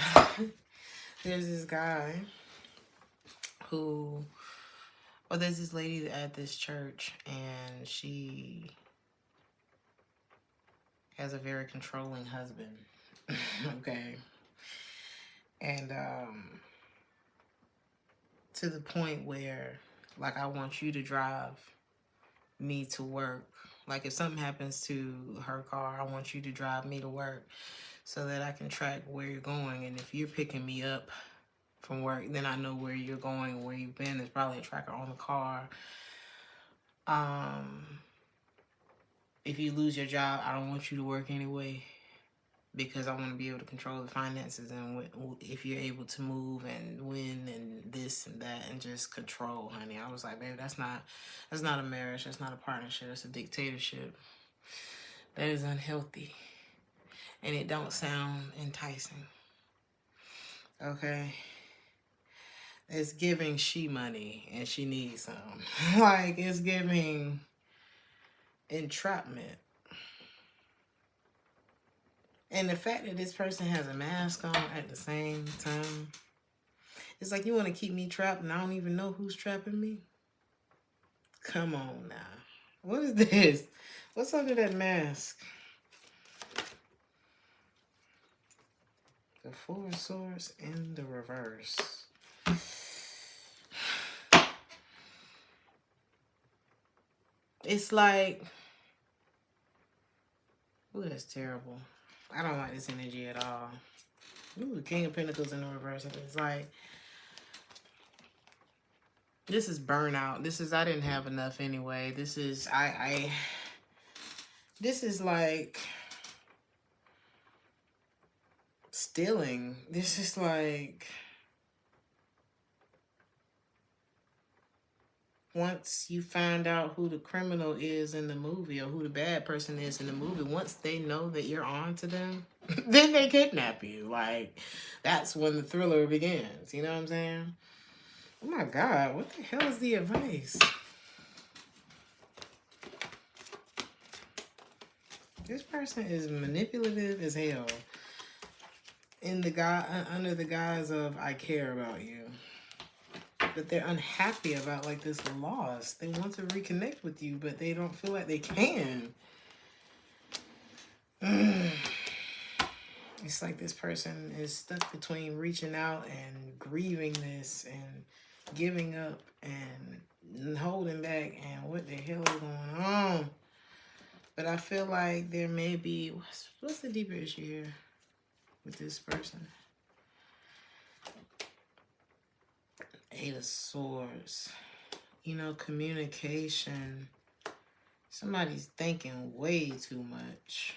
There's this guy who, well, there's this lady at this church, and she has a very controlling husband. Okay. And to the point where, like, I want you to drive me to work. Like, if something happens to her car, I want you to drive me to work so that I can track where you're going. And if you're picking me up from work, then I know where you're going and where you've been. There's probably a tracker on the car. If you lose your job, I don't want you to work anyway, because I want to be able to control the finances, and if you're able to move and win and this and that and just control, honey. I was like, babe, that's not a marriage. That's not a partnership. That's a dictatorship. That is unhealthy. And it don't sound enticing. Okay? It's giving she money and she needs some. Like, it's giving entrapment. And the fact that this person has a mask on at the same time, it's like you want to keep me trapped and I don't even know who's trapping me. Come on now. What is this? What's under that mask? The Four of Swords in the reverse. It's like, ooh, that's terrible. I don't like this energy at all. Ooh, the King of Pentacles in the reverse. It's like, this is burnout. This is, I didn't have enough anyway. This is, this is like stealing. This is like, once you find out who the criminal is in the movie, or who the bad person is in the movie, once they know that you're on to them, then they kidnap you. Like, that's when the thriller begins. You know what I'm saying? Oh my God, what the hell is the advice? This person is manipulative as hell. in the under the guise of I care about you. But they're unhappy about like this loss. They want to reconnect with you, but they don't feel like they can. It's like this person is stuck between reaching out and grieving this and giving up and holding back and what the hell is going on. But I feel like there may be, what's the deeper issue here with this person? Eight of Swords. You know, communication. Somebody's thinking way too much.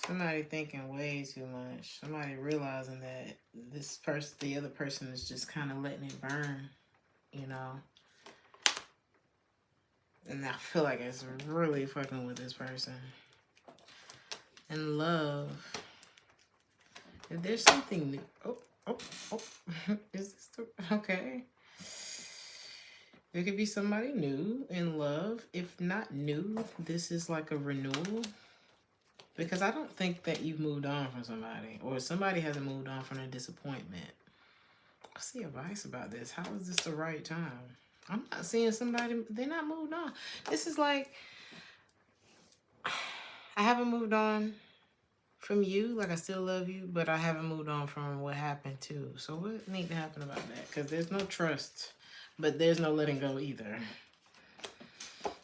Somebody thinking way too much. Somebody realizing that this person, the other person is just kind of letting it burn, you know. And I feel like it's really fucking with this person. And love. If there's something new. Oh. Is this okay? There could be somebody new in love. If not new, this is like a renewal. Because I don't think that you've moved on from somebody. Or somebody hasn't moved on from a disappointment. I see advice about this. How is this the right time? I'm not seeing somebody, they're not moved on. This is like, I haven't moved on from you. Like, I still love you. But I haven't moved on from what happened too. So what needs to happen about that? Because there's no trust. But there's no letting go either.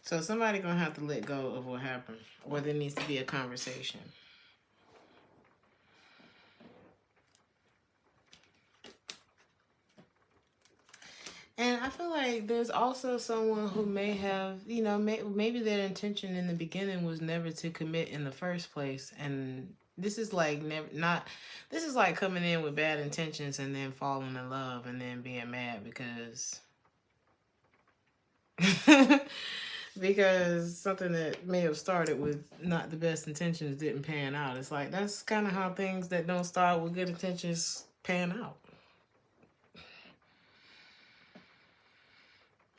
So somebody gonna have to let go of what happened, or there needs to be a conversation. And I feel like there's also someone who may have, you know, maybe their intention in the beginning was never to commit in the first place, and this is like this is like coming in with bad intentions and then falling in love and then being mad because. Because something that may have started with not the best intentions didn't pan out. It's like, that's kind of how things that don't start with good intentions pan out.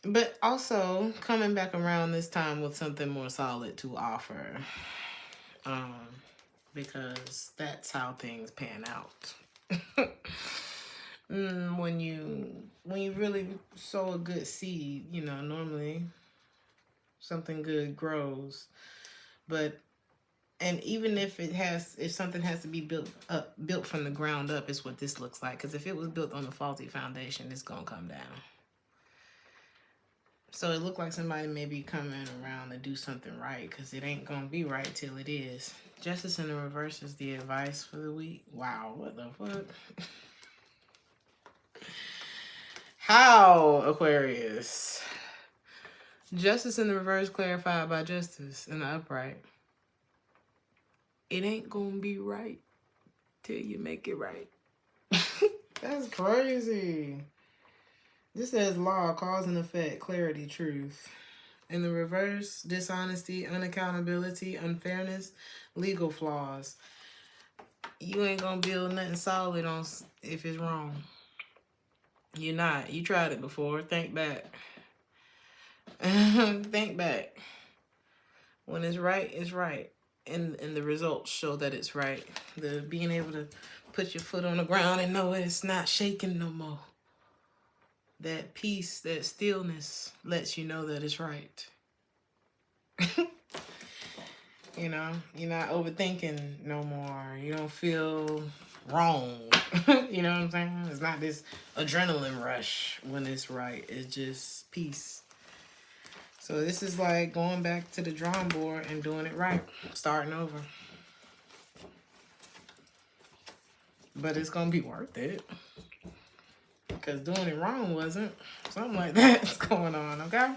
But also, coming back around this time with something more solid to offer. Because that's how things pan out. When you really sow a good seed, you know, normally something good grows. And even if something has to be built from the ground up, is what this looks like. Because if it was built on a faulty foundation, it's gonna come down. So it looked like somebody may be coming around to do something right, because it ain't gonna be right till it is. Justice in the reverse is the advice for the week. Wow, what the fuck? How, Aquarius? Justice in the reverse clarified by justice in the upright. It ain't gonna be right till you make it right. That's crazy. This says law, cause and effect, clarity, truth. In the reverse, dishonesty, unaccountability, unfairness, legal flaws. You ain't gonna build nothing solid on if it's wrong. You're not. You tried it before. Think back. Think back. When it's right, it's right. And the results show that it's right. The being able to put your foot on the ground and know it's not shaking no more. That peace, that stillness lets you know that it's right. You know, you're not overthinking no more. You don't feel wrong. You know what I'm saying? It's not this adrenaline rush when it's right. It's just peace. So this is like going back to the drawing board and doing it right. Starting over. But it's going to be worth it. Because doing it wrong wasn't. Something like that's going on, okay?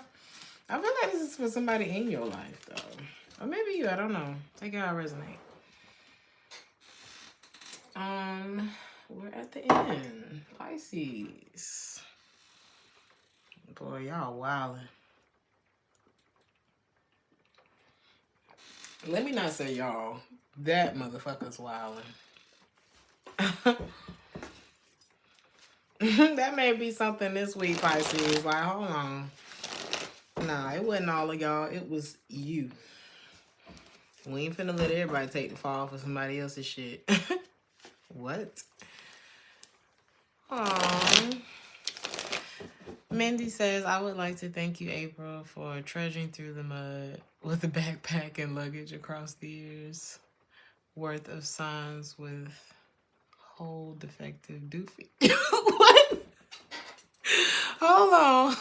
I feel like this is for somebody in your life, though. Or maybe you, I don't know. Take it how it resonate. We're at the end. Pisces. Boy, y'all wildin'. Let me not say y'all. That motherfucker's wildin'. That may be something this week, Pisces. Like, hold on. Nah, it wasn't all of y'all. It was you. We ain't finna let everybody take the fall for somebody else's shit. What? Aww. Mindy says, I would like to thank you, April, for trudging through the mud with a backpack and luggage across the years worth of signs with whole defective doofy. What? Hold on.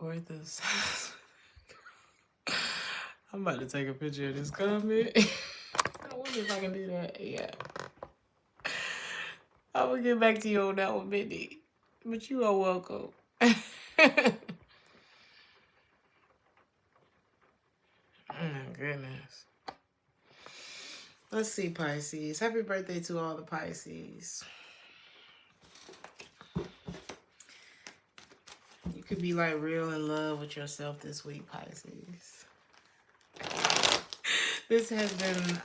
Worth of signs. I'm about to take a picture of this comment. I wonder if I can do that. Yeah. I will get back to you on that one, Mindy. But you are welcome. Oh my goodness. Let's see, Pisces. Happy birthday to all the Pisces. You could be like real in love with yourself this week, Pisces. This has been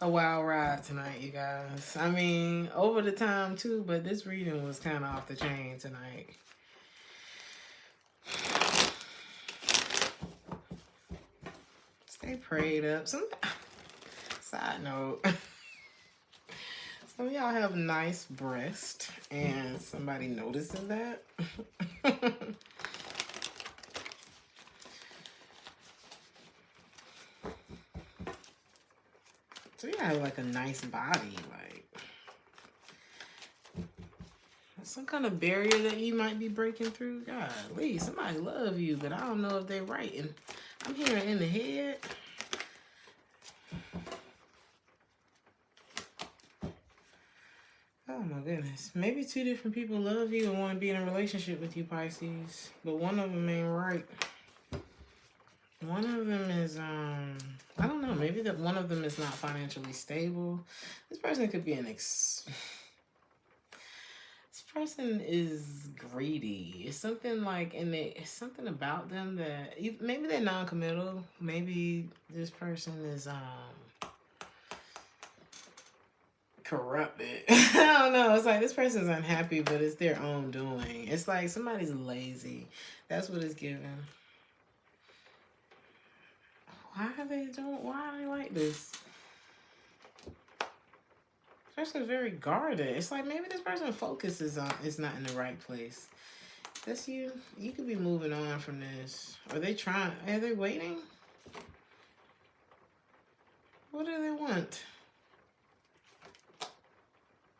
a wild ride tonight, you guys. I mean, over the time too, but this reading was kind of off the chain tonight. Stay prayed up. Side note. Some of y'all have nice breasts, and somebody notices that. So you have like a nice body, like some kind of barrier that you might be breaking through. Golly, somebody love you, but I don't know if they're right. And I'm hearing in the head. Oh my goodness. Maybe two different people love you and want to be in a relationship with you, Pisces. But one of them ain't right. One of them is, I don't know, maybe that one of them is not financially stable. This person could be this person is greedy. It's something like, it's something about them that, maybe they're non-committal. Maybe this person is, corrupted. I don't know. It's like this person's unhappy, but it's their own doing. It's like somebody's lazy. That's what it's giving. Why are they like this? This person's very guarded. It's like maybe this person's focus is not in the right place. That's you. You could be moving on from this. Are they waiting? What do they want?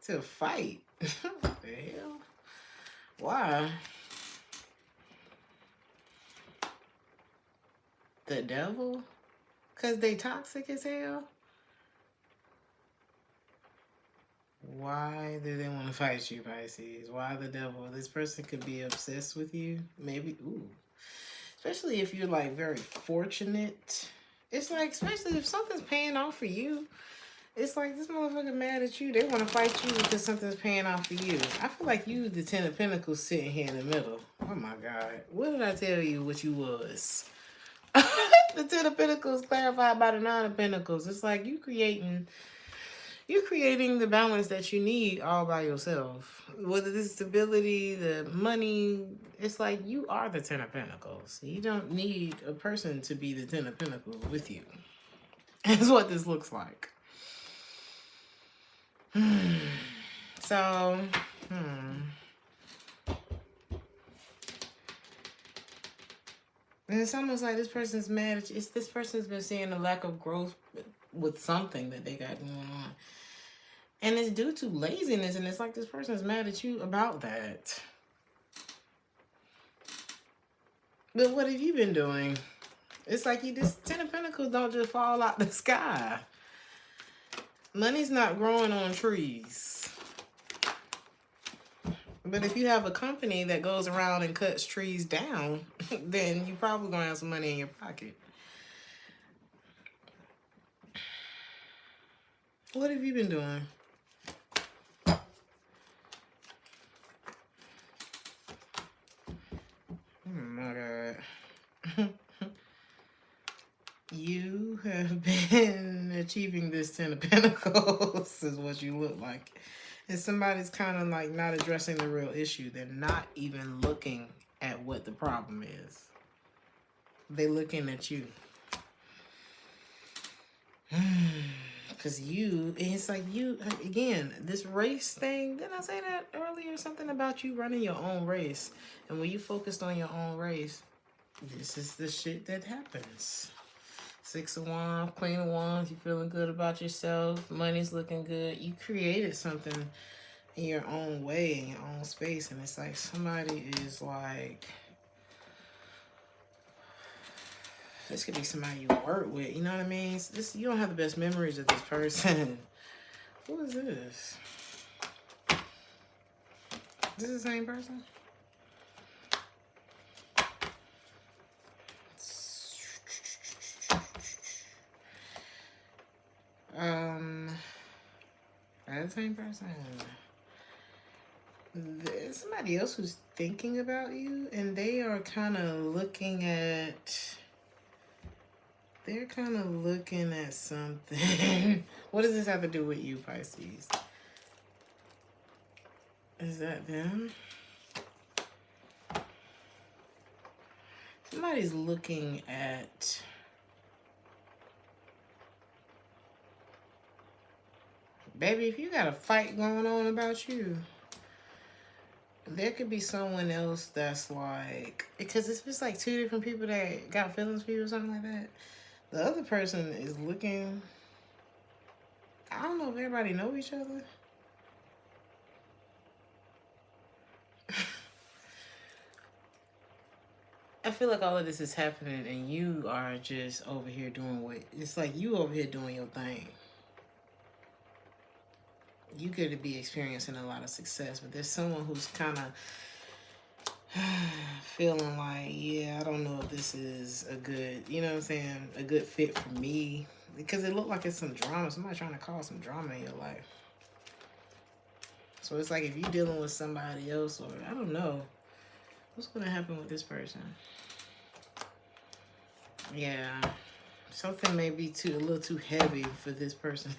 To fight. What the hell? Why? The devil? Because they toxic as hell? Why do they want to fight you, Pisces? Why the devil? This person could be obsessed with you. Maybe, especially if you're like very fortunate. It's like, especially if something's paying off for you. It's like this motherfucker mad at you. They want to fight you because something's paying off for you. I feel like you, the Ten of Pentacles, sitting here in the middle. Oh my God. What did I tell you what you was? The Ten of Pentacles clarified by the Nine of Pentacles. It's like you're creating the balance that you need all by yourself. Whether this stability, the money, it's like you are the Ten of Pentacles. You don't need a person to be the Ten of Pentacles with you. That's what this looks like. So, And it's almost like this person's mad at you. This person's been seeing a lack of growth with something that they got going on. And it's due to laziness, and it's like this person's mad at you about that. But what have you been doing? It's like this Ten of Pentacles don't just fall out the sky. Money's not growing on trees. But if you have a company that goes around and cuts trees down, then you probably gonna have some money in your pocket. What have you been doing? Oh my God. You have been achieving this 10 of Pentacles is what you look like. And somebody's kind of like not addressing the real issue. They're not even looking at what the problem is. They're looking at you. Because it's like you, again, this race thing, didn't I say that earlier? Something about you running your own race. And when you focused on your own race, this is the shit that happens. 6 of Wands, Queen of Wands, you feeling good about yourself. Money's looking good. You created something in your own way, in your own space. And it's like somebody is like, this could be somebody you work with, you know what I mean? This, you don't have the best memories of this person. Who is this? Is this the same person? That's the same person. There's somebody else who's thinking about you, and they are kind of looking at... They're kind of looking at something. What does this have to do with you, Pisces? Is that them? Somebody's looking at... Baby, if you got a fight going on about you, there could be someone else that's like... Because it's just like 2 different people that got feelings for you or something like that. The other person is looking... I don't know if everybody know each other. I feel like all of this is happening and you are just over here doing what... It's like you over here doing your thing. You could be experiencing a lot of success, but there's someone who's kind of feeling like, yeah, I don't know if this is a good, you know what I'm saying, a good fit for me. Because it looked like it's some drama. Somebody trying to cause some drama in your life. So it's like if you're dealing with somebody else, or I don't know, what's going to happen with this person? Yeah, something may be a little too heavy for this person.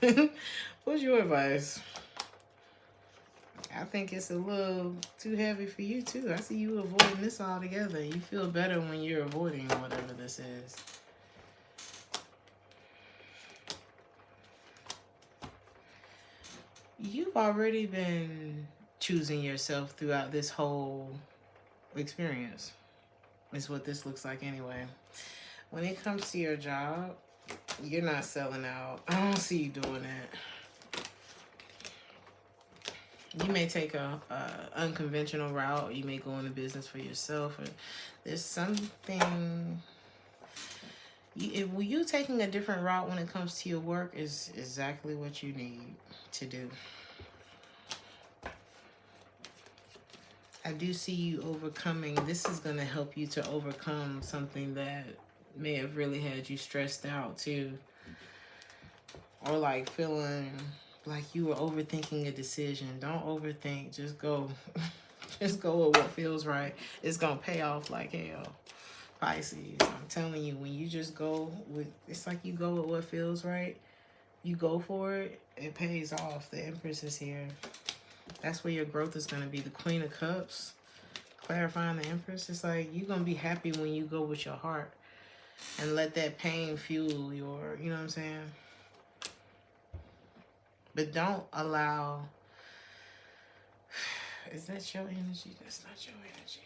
What's your advice? I think it's a little too heavy for you too. I see you avoiding this altogether. You feel better when you're avoiding whatever this is. You've already been choosing yourself throughout this whole experience. Is what this looks like anyway. When it comes to your job, you're not selling out. I don't see you doing that. You may take a unconventional route. You may go into business for yourself. Or there's something... If you taking a different route when it comes to your work is exactly what you need to do. I do see you overcoming. This is going to help you to overcome something that may have really had you stressed out too. Or like feeling like you were overthinking a decision. Don't overthink. Just go. Just go with what feels right. It's going to pay off like hell. Pisces, I'm telling you, when you just go with, it's like you go with what feels right. You go for it, it pays off. The Empress is here. That's where your growth is going to be. The Queen of Cups, clarifying the Empress. It's like you're going to be happy when you go with your heart and let that pain fuel your, you know what I'm saying? But don't allow, is that your energy? That's not your energy.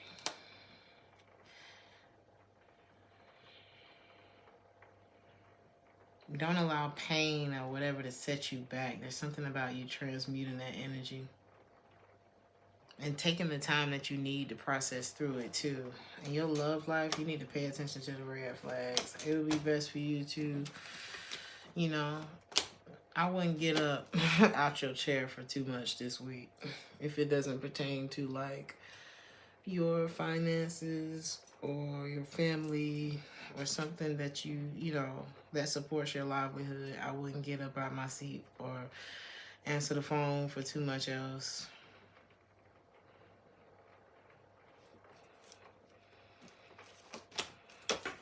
Don't allow pain or whatever to set you back. There's something about you transmuting that energy. And taking the time that you need to process through it too. In your love life, you need to pay attention to the red flags. It would be best for you to, you know, I wouldn't get up out your chair for too much this week. If it doesn't pertain to like your finances or your family or something that you know, that supports your livelihood, I wouldn't get up out my seat or answer the phone for too much else.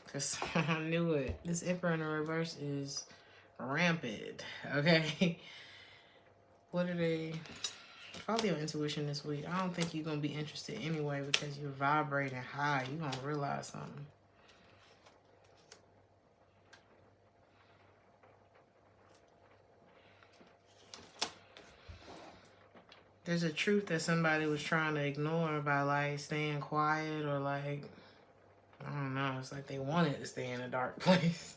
Because I knew it. This Emperor in the reverse is rampant. Okay. What are they? Follow your intuition this week. I don't think you're going to be interested anyway because you're vibrating high. You're going to realize something. There's a truth that somebody was trying to ignore by like staying quiet or like, I don't know. It's like they wanted to stay in a dark place.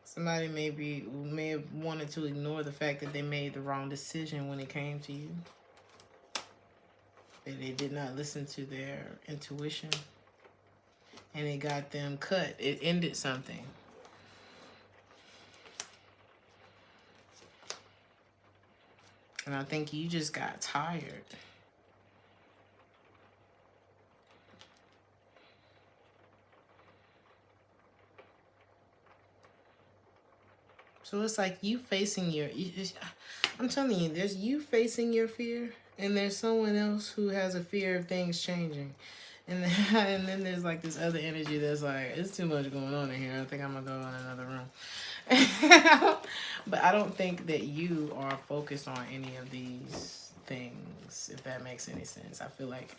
Somebody may have wanted to ignore the fact that they made the wrong decision when it came to you. That they did not listen to their intuition. And it got them cut. It ended something. And I think you just got tired. So it's like you facing your... I'm telling you, there's you facing your fear. And there's someone else who has a fear of things changing. And then there's like this other energy that's like, it's too much going on in here. I think I'm going to go in another room. But I don't think that you are focused on any of these things, if that makes any sense. I feel like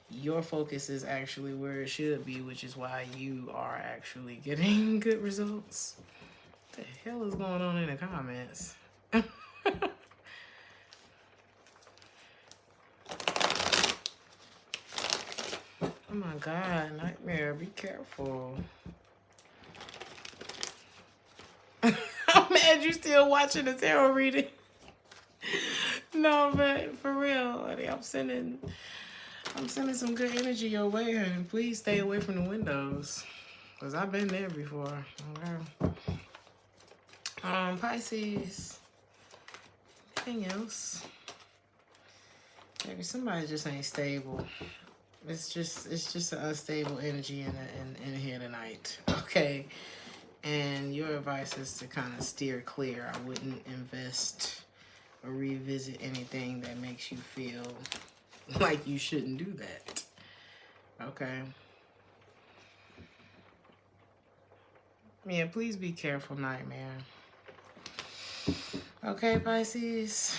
your focus is actually where it should be, which is why you are actually getting good results. What the hell is going on in the comments? Oh my God, Nightmare, be careful. I'm mad you still watching the tarot reading. No, but for real, honey, I'm sending some good energy your way, honey. Please stay away from the windows. Because I've been there before. Okay. Pisces. Anything else? Maybe somebody just ain't stable. It's just an unstable energy in here tonight. Okay. And your advice is to kind of steer clear. I wouldn't invest or revisit anything that makes you feel like you shouldn't do that. Okay. Yeah, please be careful, Nightmare. Okay, Pisces.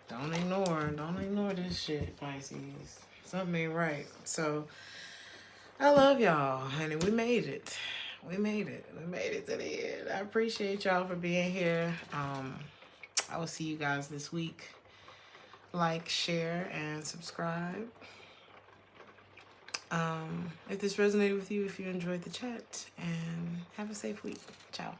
Don't ignore this shit, Pisces. Something ain't right. So, I love y'all, honey. We made it. We made it to the end. I appreciate y'all for being here. I will see you guys this week. Like, share, and subscribe. If this resonated with you, if you enjoyed the chat, and have a safe week. Ciao.